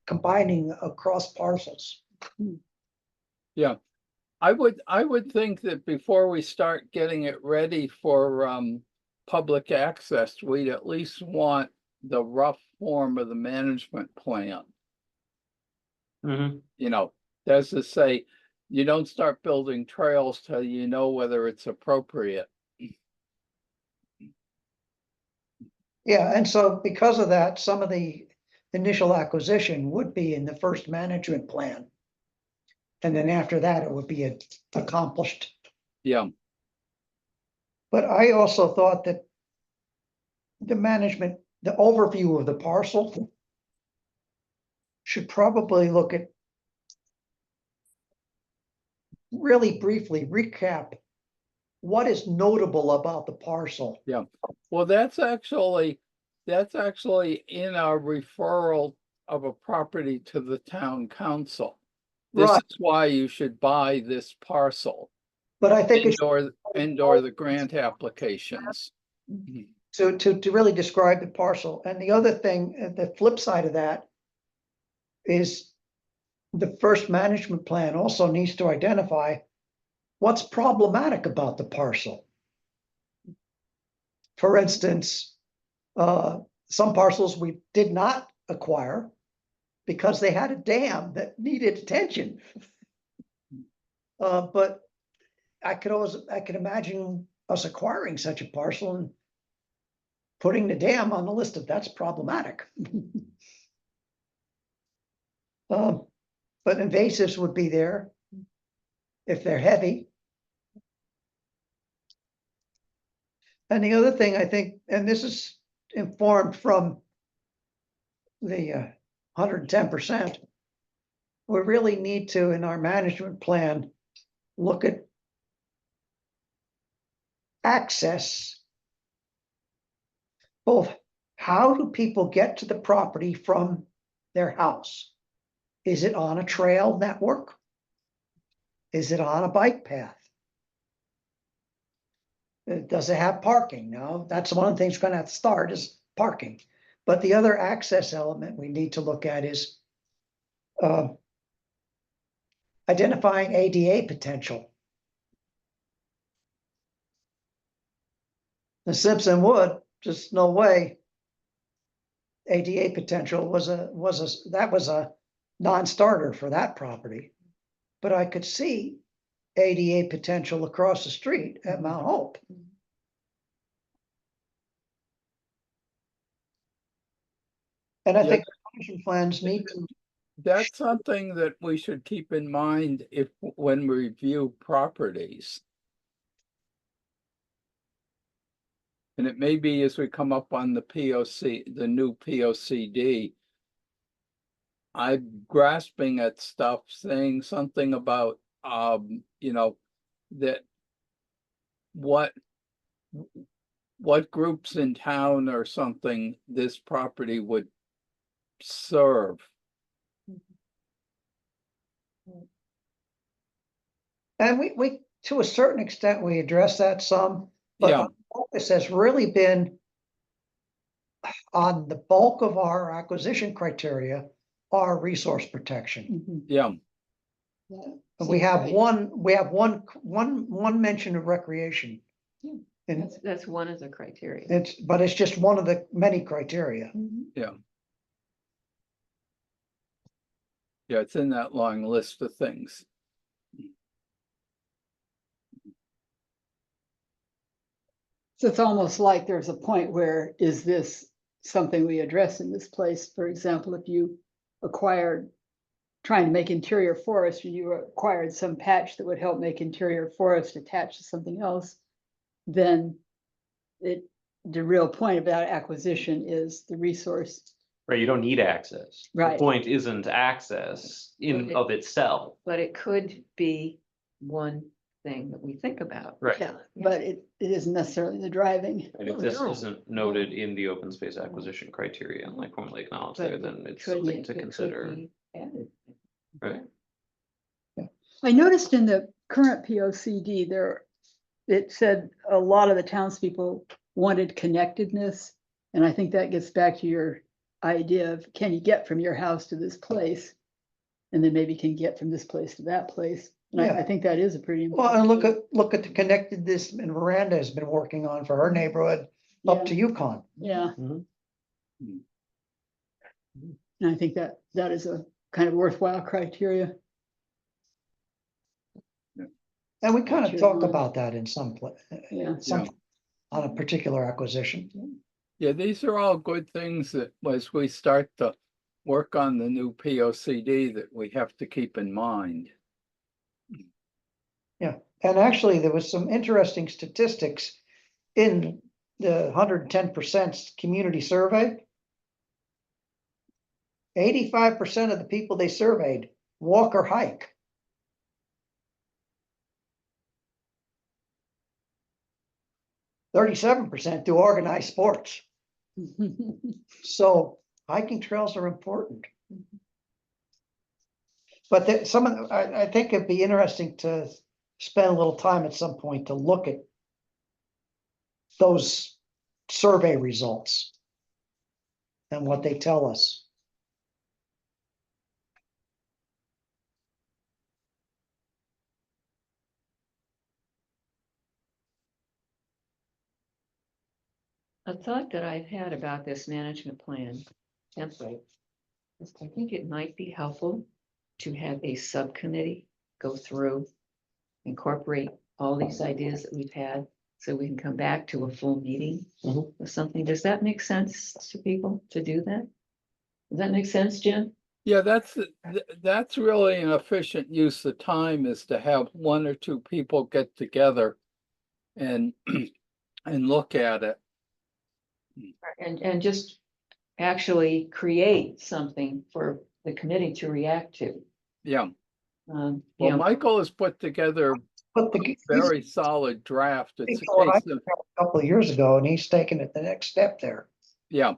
combining across parcels. Yeah. I would think that before we start getting it ready for public access, we'd at least want the rough form of the management plan. Mhm. You know, that's to say, you don't start building trails till you know whether it's appropriate. Yeah, and so because of that, some of the initial acquisition would be in the first management plan. And then after that, it would be accomplished. Yeah, But I also thought that the overview of the parcel should probably look at really briefly recap what is notable about the parcel. yeah. Well, that's actually in our referral of a property to the town council. This Right. is why you should buy this parcel But I think it's and/or the grant applications. to really describe the parcel. And the other thing, the flip side of that is the first management plan also needs to identify what's problematic about the parcel. For instance, some parcels we did not acquire because they had a dam that needed attention. But I could imagine us acquiring such a parcel and putting the dam on the list of that's problematic. But invasives would be there if they're heavy. And the other thing I think, and this is informed from the 110%, we really need to, in our management plan, look at access. Both, how do people get to the property from their house? Is it on a trail network? Is it on a bike path? Does it have parking? No, that's one of the things we're gonna have to start is parking. But the other access element we need to look at is identifying ADA potential. The Simpson Wood, just no way. ADA potential was a non-starter for that property. But I could see ADA potential across the street at Mount Hope. And I Yeah. think action plans need to, That's something that we should keep in mind when we review properties. And it may be as we come up on the the new POCD, I'm grasping at stuff, saying something about, that what groups in town or something this property would serve. and we to a certain extent, we address that some, but Yeah. our focus has really been on the bulk of our acquisition criteria are resource protection. Yeah, We Seems have right. one mention of recreation. Yeah. And That's one of the criteria. but it's just one of the many criteria. Mhm. Yeah, it's in that long list of things. So it's almost like there's a point where, is this something we address in this place? For example, if you acquired, trying to make interior forest, and you acquired some patch that would help make interior forest attached to something else, then the real point about acquisition is the resource. Right, you don't need access. The Right. point isn't access in Okay. of itself. But it could be one thing that we think about. Right. Yeah, but it isn't necessarily the driving. And if Oh, this no. isn't noted in the open space acquisition criteria, and like formally acknowledged But there, then it's could something be- to it could consider, be added. right? I noticed in the current P O C D there, it said a lot of the townspeople wanted connectedness. And I think that gets back to your idea of, can you get from your house to this place? And then maybe can get from this place to that place. And I Yeah. think that is a pretty Well, important. and look at the connectedness and Miranda has been working on for her neighborhood up to Yukon. Yeah. Mhm. And I think that is a kind of worthwhile criteria. And we kind of Sure. talked about that in some Yeah. on a particular acquisition. Yeah, these are all good things that as we start to work on the new P O C D that we have to keep in mind. And actually, there was some interesting statistics in the 110% community survey. 85% of the people they surveyed walk or hike. 37% do organized sports. So hiking trails are important. But I think it'd be interesting to spend a little time at some point to look at those survey results and what they tell us. A thought that I've had about this management plan template is I think it might be helpful to have a subcommittee go through, incorporate all these ideas that we've had, so we can come back to a full meeting Mhm. or something. Does that make sense to people to do that? Does that make sense, Jim? Yeah, that's really an efficient use of time, is to have one or two people get together and and look at it. And just actually create something for the committee to react to. Yeah, You well, know, Michael has put together But a very solid draft. It's a case of, a couple of years ago, and he's taken it the next step there. yeah.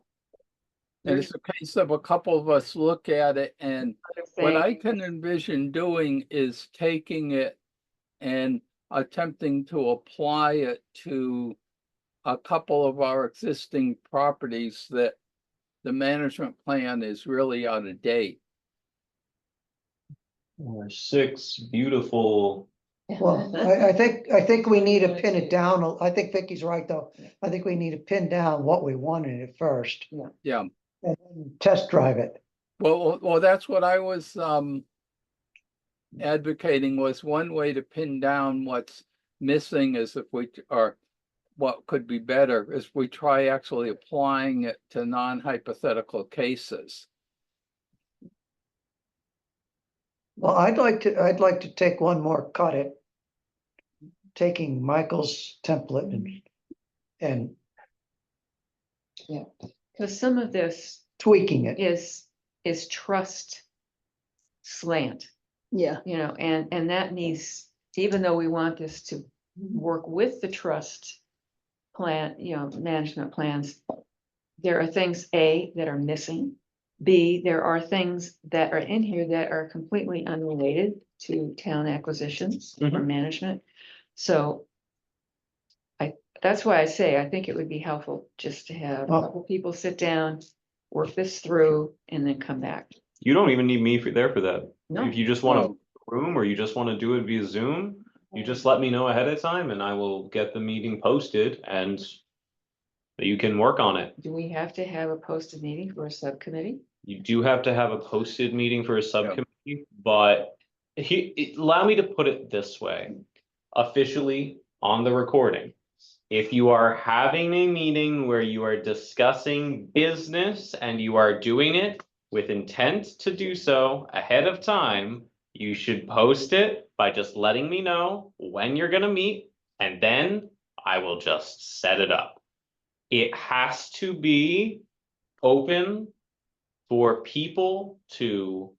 And it's a case of a couple of us look at it, and what I can envision doing is taking it and attempting to apply it to a couple of our existing properties that the management plan is really out of date. Or 6 beautiful, Well, I think we need to pin it down. I think Vicky's right, though. I think we need to pin down what we wanted at first. Yeah, And then test drive it. well, that's what I was advocating, was one way to pin down what's missing is if we, or what could be better, is we try actually applying it to non-hypothetical cases. Well, I'd like to take one more cut at taking Michael's template and because some of this tweaking it. is trust slant, Yeah. you know, and that needs, even though we want this to work with the trust plan, you know, management plans, there are things, A, that are missing. B, there are things that are in here that are completely unrelated to town acquisitions or management. So that's why I say, I think it would be helpful just to have a couple people sit down, work this through, and then come back. you don't even need me there for that. No. If you just want to room or you just want to do it via Zoom, you just let me know ahead of time and I will get the meeting posted and you can work on it. Do we have to have a posted meeting for a subcommittee? You do have to have a posted meeting for a subcommittee, but allow me to put it this way. Officially on the recording, if you are having a meeting where you are discussing business and you are doing it with intent to do so ahead of time, you should post it by just letting me know when you're gonna meet, and then I will just set it up. It has to be open for people to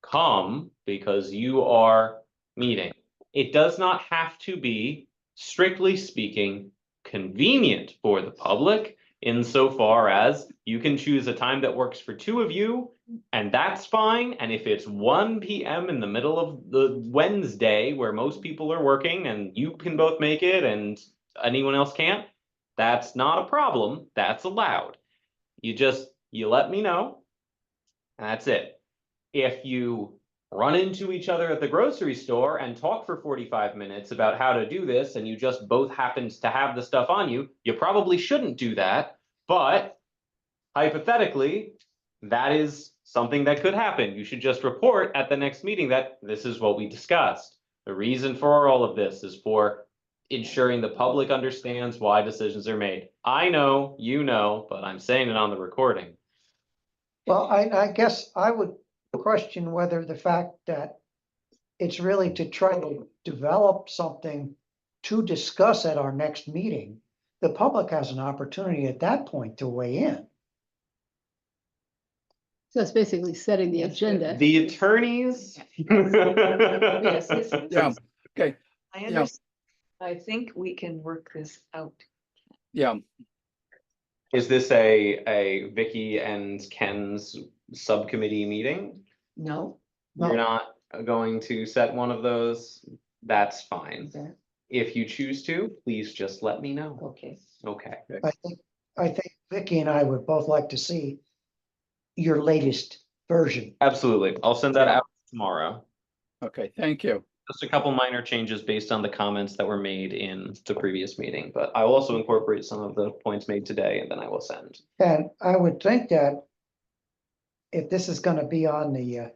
come because you are meeting. It does not have to be, strictly speaking, convenient for the public insofar as you can choose a time that works for two of you, and that's fine. And if it's 1 p.m. in the middle of the Wednesday where most people are working and you can both make it and anyone else can't, that's not a problem. That's allowed. You let me know. And that's it. If you run into each other at the grocery store and talk for 45 minutes about how to do this, and you just both happens to have the stuff on you, you probably shouldn't do that. But hypothetically, that is something that could happen. You should just report at the next meeting that this is what we discussed. The reason for all of this is for ensuring the public understands why decisions are made. I know, you know, but I'm saying it on the recording. Well, I guess I would question whether the fact that it's really to try to develop something to discuss at our next meeting, the public has an opportunity at that point to weigh in. So it's basically setting the agenda. The attorneys. Yes, Yeah, okay, I Yeah. understand. I think we can work this out. yeah, Is this a Vicky and Ken's subcommittee meeting? No? You're No. not going to set one of those? That's fine. Okay. If you choose to, please just let me know. Okay. Okay. I think Vicky and I would both like to see your latest version. Absolutely. I'll send that Yeah. out tomorrow. okay, thank you. Just a couple minor changes based on the comments that were made in the previous meeting, but I will also incorporate some of the points made today and then I will send. And I would think that if this is gonna be on the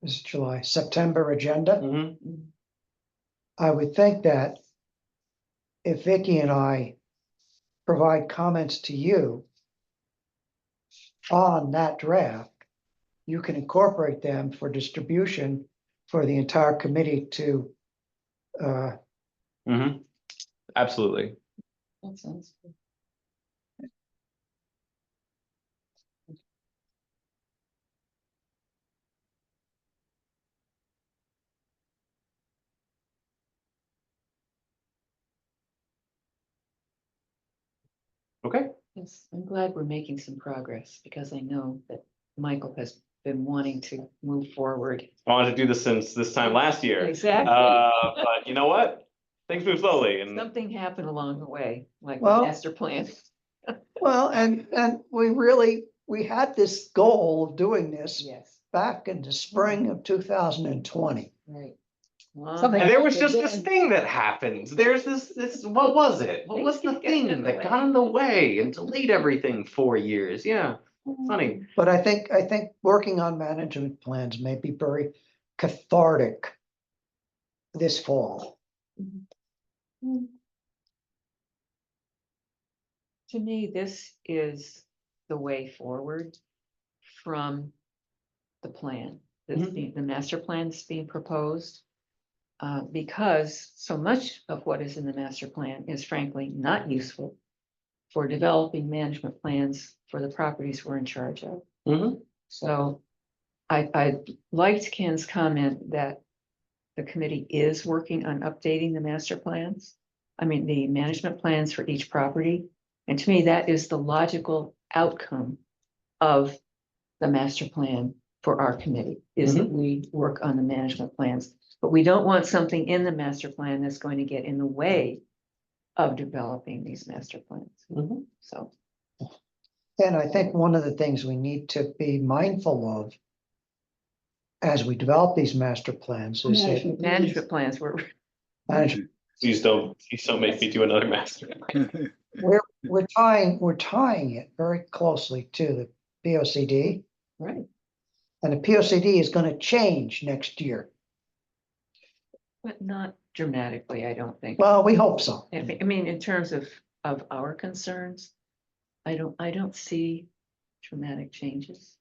this is July, September agenda, Mhm. I would think that if Vicky and I provide comments to you on that draft, you can incorporate them for distribution for the entire committee to, Absolutely. That sounds good. Okay. Yes, I'm glad we're making some progress because I know that Michael has been wanting to move forward. I wanted to do this since this time last year. Exactly. But you know what? Things move slowly and Something happened along the way, like the Well- master plan. well, and we had this goal of doing this Yes, back in the spring of 2020. right. Something- and there was just this thing that happened. There's this, what was it? What was the Things keep getting in thing the that way. got in the way and delayed everything 4 years? Yeah, funny. But I think working on management plans may be very cathartic this fall. Mm. To me, this is the way forward from the plan, the master plan that's being proposed. Because so much of what is in the master plan is frankly not useful for developing management plans for the properties we're in charge of. Mhm. So I liked Ken's comment that the committee is working on updating the master plans. I mean, the management plans for each property. And to me, that is the logical outcome of the master plan for our committee, is that we work on the management plans. But we don't want something in the master plan that's going to get in the way of developing these master plans. Mhm. So, And I think one of the things we need to be mindful of as we develop these master plans is that Management plans were, management, Please don't make me do another master plan. we're tying it very closely to the POCD. right, And the POCD is gonna change next year. but not dramatically, I don't think. Well, we hope so. I mean, in terms of our concerns, I don't see dramatic changes.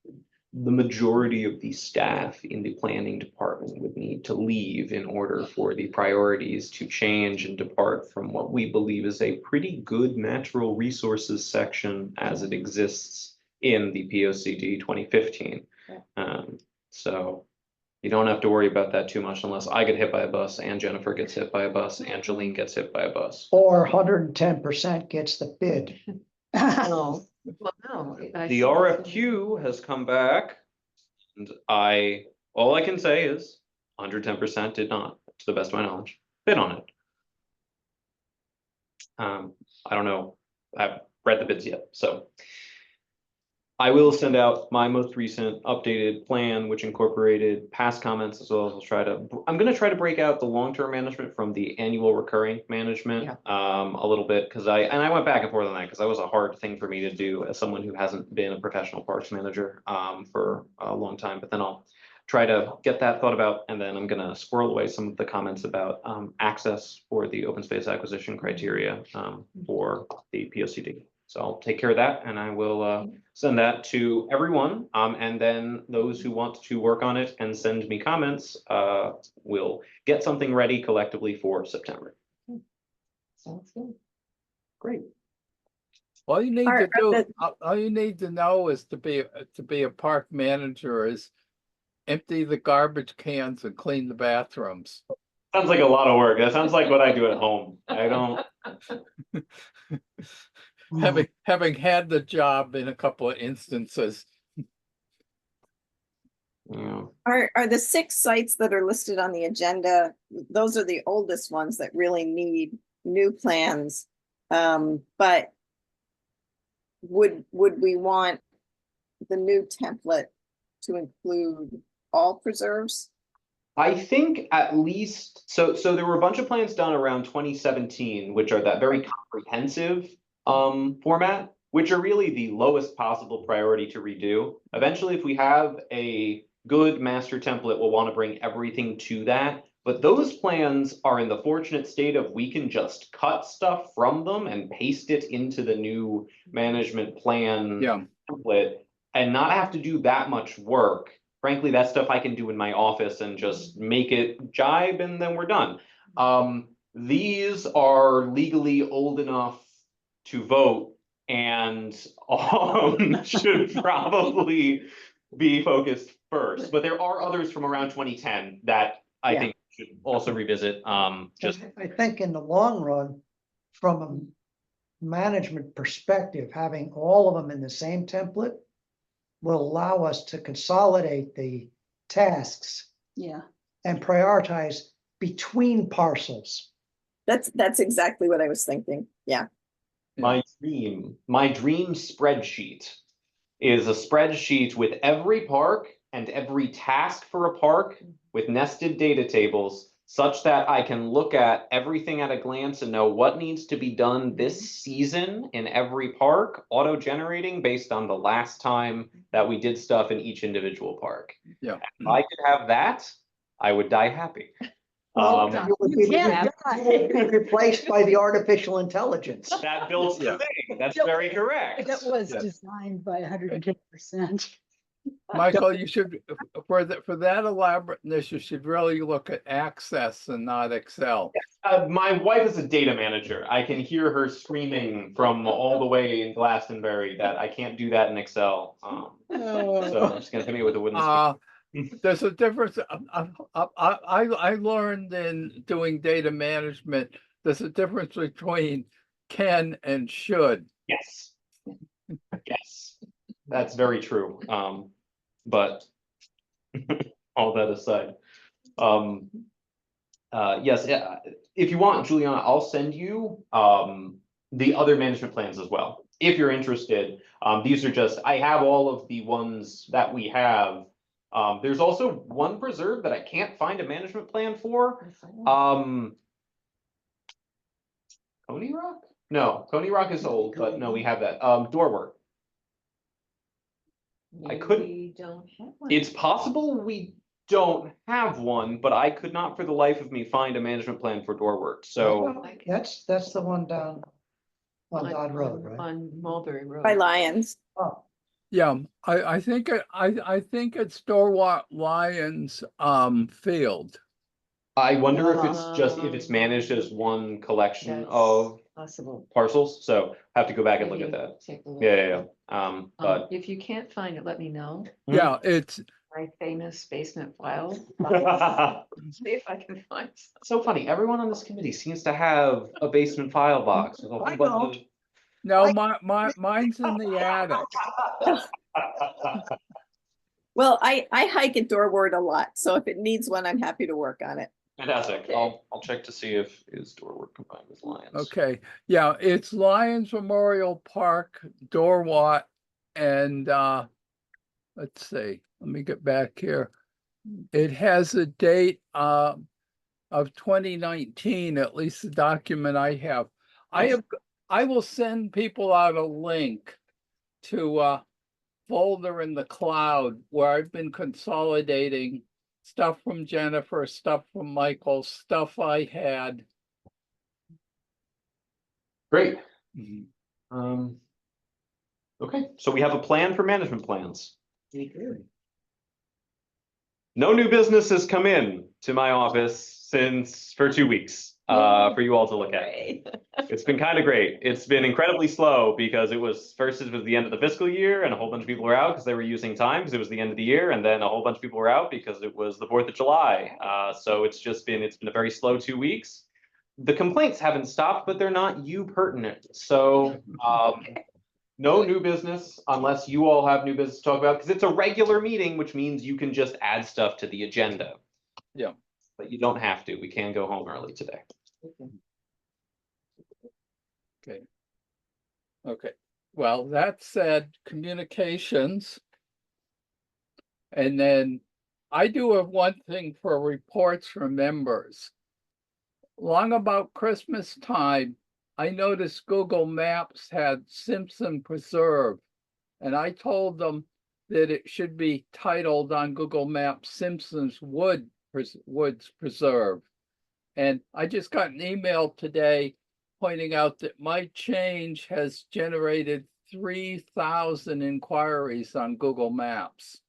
The majority of the staff in the planning department would need to leave in order for the priorities to change and depart from what we believe is a pretty good natural resources section as it exists in the POCD 2015. So you don't have to worry about that too much unless I get hit by a bus and Jennifer gets hit by a bus and Jolene gets hit by a bus. Or 110% gets the bid. No, well, no. The RFQ has come back and all I can say is 110% did not, to the best of my knowledge, bid on it. I don't know, I haven't read the bids yet, so. I will send out my most recent updated plan, which incorporated past comments as well as I'm gonna try to break out the long-term management from the annual recurring management a little bit, because I went back and forth on that because that was a hard thing for me to do as someone who hasn't been a professional parks manager for a long time, but then I'll try to get that thought about, and then I'm gonna squirrel away some of the comments about access for the open space acquisition criteria for the POCD. So I'll take care of that and I will send that to everyone. And then those who want to work on it and send me comments will get something ready collectively for September. Sounds good. Great. All you need Are- to do, are all you need to know is to be a park manager is empty the garbage cans and clean the bathrooms. Sounds like a lot of work. That sounds like what I do at home. I don't. Having had the job in a couple of instances. Yeah. Are the 6 sites that are listed on the agenda, those are the oldest ones that really need new plans. But would we want the new template to include all preserves? I think at least, so there were a bunch of plans done around 2017, which are that very comprehensive format, which are really the lowest possible priority to redo. Eventually, if we have a good master template, we'll want to bring everything to that. But those plans are in the fortunate state of we can just cut stuff from them and paste it into the new management plan template and not have to do that much work. Frankly, that stuff I can do in my office and just make it jibe and then we're done. These are legally old enough to vote and should probably be focused first. But there are others from around 2010 that I think should also revisit. Just I think in the long run, from a management perspective, having all of them in the same template will allow us to consolidate the tasks Yeah, and prioritize between parcels. That's exactly what I was thinking. Yeah. my dream spreadsheet is a spreadsheet with every park and every task for a park with nested data tables such that I can look at everything at a glance and know what needs to be done this season in every park, auto-generating based on the last time that we did stuff in each individual park. Yeah. If I could have that, I would die happy. Well, Um, you would be replaced by the artificial intelligence. That builds the thing. That's very correct. that was Yeah. designed by 110%. Michael, you should, for that elaborateness, you should really look at Access and not Excel. My wife is a data manager. I can hear her screaming from all the way in Glastonbury that I can't do that in Excel. So I'm just gonna hit me with a wooden spoon. There's a difference. I learned in doing data management, there's a difference between can and should. Yes. Yes, that's very true. But all that aside, yes, if you want, Juliana, I'll send you the other management plans as well. If you're interested, these are just, I have all of the ones that we have There's also one preserve that I can't find a management plan for. Coney Rock? No, Coney Rock is old, but no, we have that. Door work. I couldn't- We don't have one. It's possible we don't have one, but I could not for the life of me find a management plan for door work, so. That's the one down on Dodd Road, right? On Mulberry Road. By Lions. Oh, Yeah, I think I think it's Dorwat Lions Field. I wonder if it's just, if it's managed as one collection That's of possible. parcels, so I have to go back and look at Maybe that. take a look. Yeah. But. If you can't find it, let me know. Yeah, it's My famous basement file. See if I can find some. So funny, everyone on this committee seems to have a basement file box with a whole I bunch no, mine's in the attic. of. Well, I hike at Doorward a lot, so if it needs one, I'm happy to work on it. Fantastic, I'll check to see if is door work combined with Lions. Okay, yeah, it's Lions Memorial Park, Dorwat, and let's see, let me get back here. It has a date of 2019, at least the document I have. I will send people out a link to a folder in the cloud where I've been consolidating stuff from Jennifer, stuff from Michael, stuff I had. Great. Okay, so we have a plan for management plans. We do. No new business has come in to my office for 2 weeks, for you all to look at. It's been kind of great. It's been incredibly slow because it was the end of the fiscal year and a whole bunch of people were out because they were using time because it was the end of the year, and then a whole bunch of people were out because it was the 4th of July. So it's been a very slow 2 weeks. The complaints haven't stopped, but they're not you pertinent. So no new business unless you all have new business to talk about, because it's a regular meeting, which means you can just add stuff to the agenda. Yeah. But you don't have to. We can go home early today. Okay, well, that said, communications. And then I do have one thing for reports from members. Long about Christmas time, I noticed Google Maps had Simpson Preserve. And I told them that it should be titled on Google Maps Simpson's Woods Preserve. And I just got an email today pointing out that my change has generated 3,000 inquiries on Google Maps.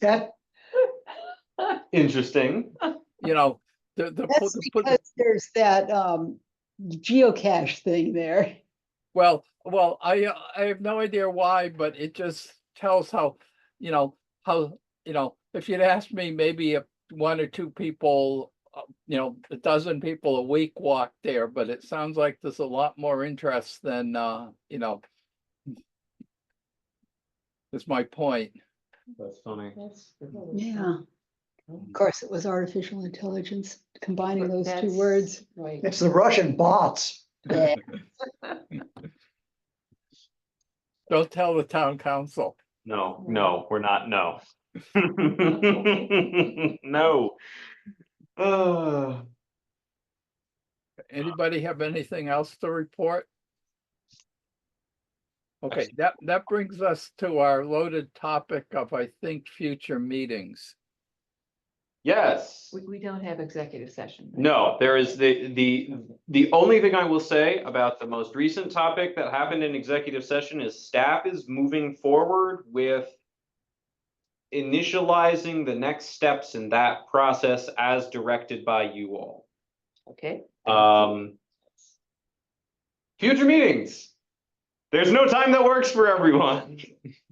that, Interesting. You know, That's because there's that geocache thing there. well, I have no idea why, but it just tells how, if you'd asked me, maybe if 1 or 2 people, a dozen people a week walk there, but it sounds like there's a lot more interest than, is my point. That's funny. Yeah. Of course, it was artificial intelligence combining those two That's words. Right. it's the Russian bots. Yeah. Don't tell the town council. No, we're not. No. No. Anybody have anything else to report? Okay, that brings us to our loaded topic of, I think, future meetings. Yes. We don't have executive session. right? No, there is the only thing I will say about the most recent topic that happened in executive session is staff is moving forward with initializing the next steps in that process as directed by you all. Okay. Future meetings. There's no time that works for everyone.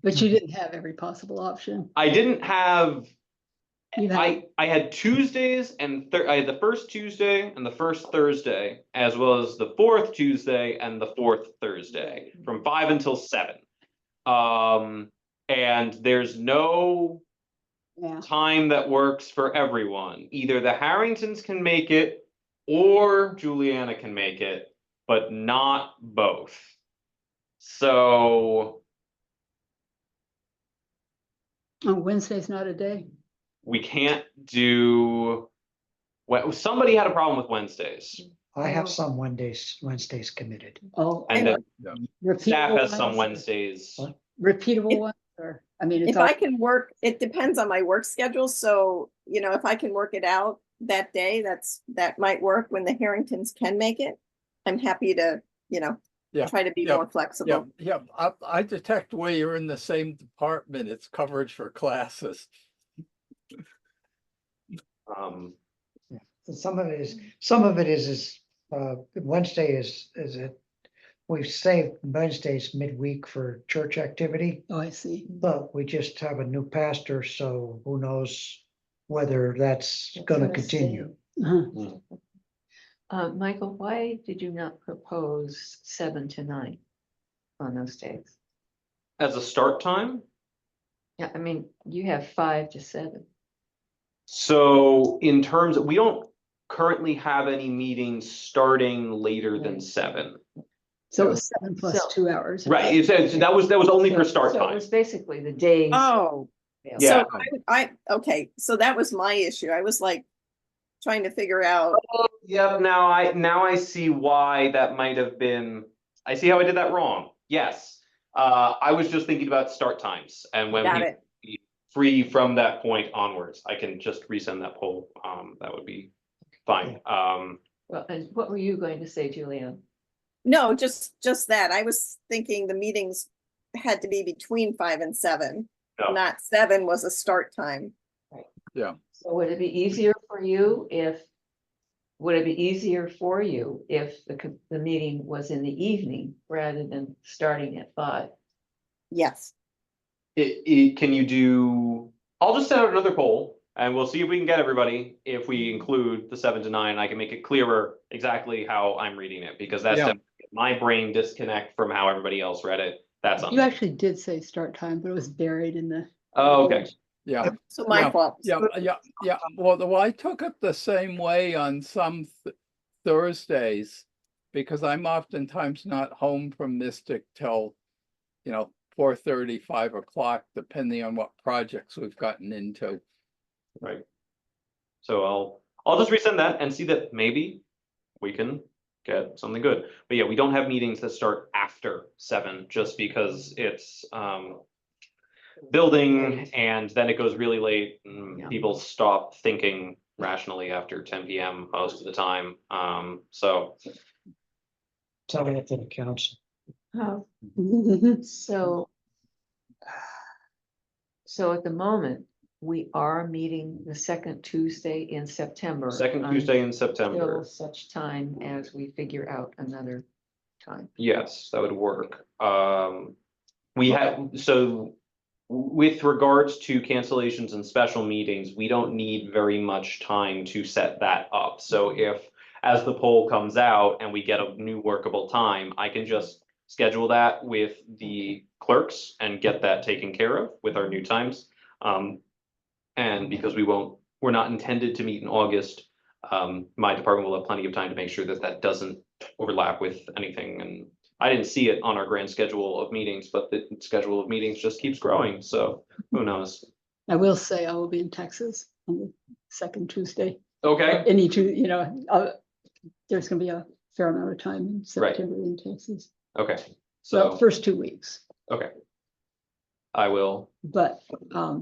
But you didn't have every possible option. I didn't have. You had, I had Tuesdays and I had the first Tuesday and the first Thursday, as well as the fourth Tuesday and the fourth Thursday from 5 until 7. And there's no yeah. time that works for everyone. Either the Harringtons can make it or Juliana can make it, but not both. So Oh, Wednesday's not a day. We can't do, well, somebody had a problem with Wednesdays. I have some Wednesdays committed. Oh, And then staff repeatable has some ones, Wednesdays. What? repeatable If- ones, or, I mean, it's If all, I can work, it depends on my work schedule, so, if I can work it out that day, that might work when the Harringtons can make it. I'm happy to, Yeah, try to be yeah, more Yeah, flexible. yeah, I detect where you're in the same department, it's coverage for classes. So some of it is, Wednesday is it, we've saved Wednesdays midweek for church activity, oh, I see. but we just have a new pastor, so who knows whether that's gonna continue. Uh-huh. Michael, why did you not propose 7 to 9 on those days? As a start time, Yeah, I mean, you have 5 to 7. so in terms of, we don't currently have any meetings starting later than Right. 7. So it was 7 plus So- 2 hours. Right, that was only for start So it time. was basically the days. Oh, Yeah. so okay, so that was my issue. I was like trying to figure out, Yep, now I see why that might have been, I see how I did that wrong. Yes. I was just thinking about start times and when got people it. be free from that point onwards. I can just resend that poll. That would be fine. Well, and what were you going to say, Julianne? No, just that. I was thinking the meetings had to be between 5 and 7, No. not 7 was a start time. Yeah, So would it be easier for you if, the meeting was in the evening rather than starting at 5? Yes. Can you do, I'll just send out another poll and we'll see if we can get everybody. If we include the 7 to 9, I can make it clearer exactly how I'm reading it because that's Yeah. definitely my brain disconnect from how everybody else read it. That's on You me. actually did say start time, but it was buried in the. Oh, okay. yeah. So my Yeah, fault. Yeah, well, I took it the same way on some Thursdays. Because I'm oftentimes not home from Mystic till, 4:30, 5 o'clock, depending on what projects we've gotten into. Right. So I'll just resend that and see that maybe we can get something good. But yeah, we don't have meetings that start after 7 just because it's building and then it goes really late and Yeah. people stop thinking rationally after 10 p.m. most of the time. So Tell that to the council. Oh, so at the moment, we are meeting the second Tuesday in September. second Tuesday in September. Until such time as we figure out another time. Yes, that would work. We have, so with regards to cancellations and special meetings, we don't need very much time to set that up. So if, as the poll comes out and we get a new workable time, I can just schedule that with the clerks and get that taken care of with our new times. And because we're not intended to meet in August, my department will have plenty of time to make sure that that doesn't overlap with anything. And I didn't see it on our grand schedule of meetings, but the schedule of meetings just keeps growing, so who knows? I will say I will be in Texas on the second Tuesday. Okay, Any two, there's gonna be a fair amount of time in September in Texas. okay, So so, first 2 weeks, okay. I will, but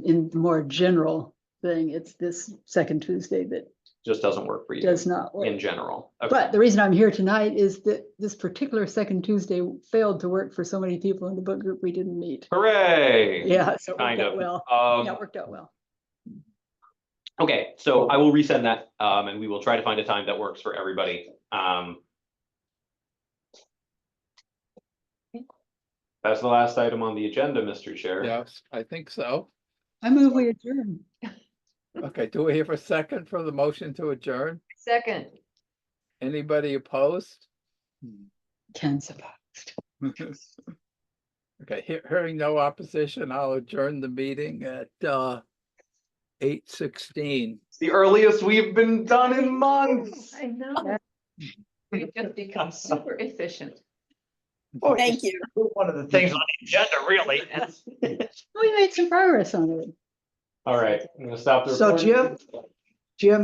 in the more general thing, it's this second Tuesday that just doesn't work for you does not work. in general. Okay. But the reason I'm here tonight is that this particular second Tuesday failed to work for so many people in the book group we didn't meet. Hooray! Yeah, so it worked Kind out of. well. Yeah, it worked out well. Okay, so I will resend that, and we will try to find a time that works for everybody. That's the last item on the agenda, Mr. Chair. Yes, I think so. I move we adjourn. Okay, do we have a second for the motion to adjourn? Second, Anybody opposed? Ken's opposed. Okay, hearing no opposition, I'll adjourn the meeting at 8:16. It's the earliest we've been done in months. I know. We've just become super efficient. Thank you. One of the things on the agenda, really. We made some progress on it. All right, I'm gonna stop the So recording. Jim,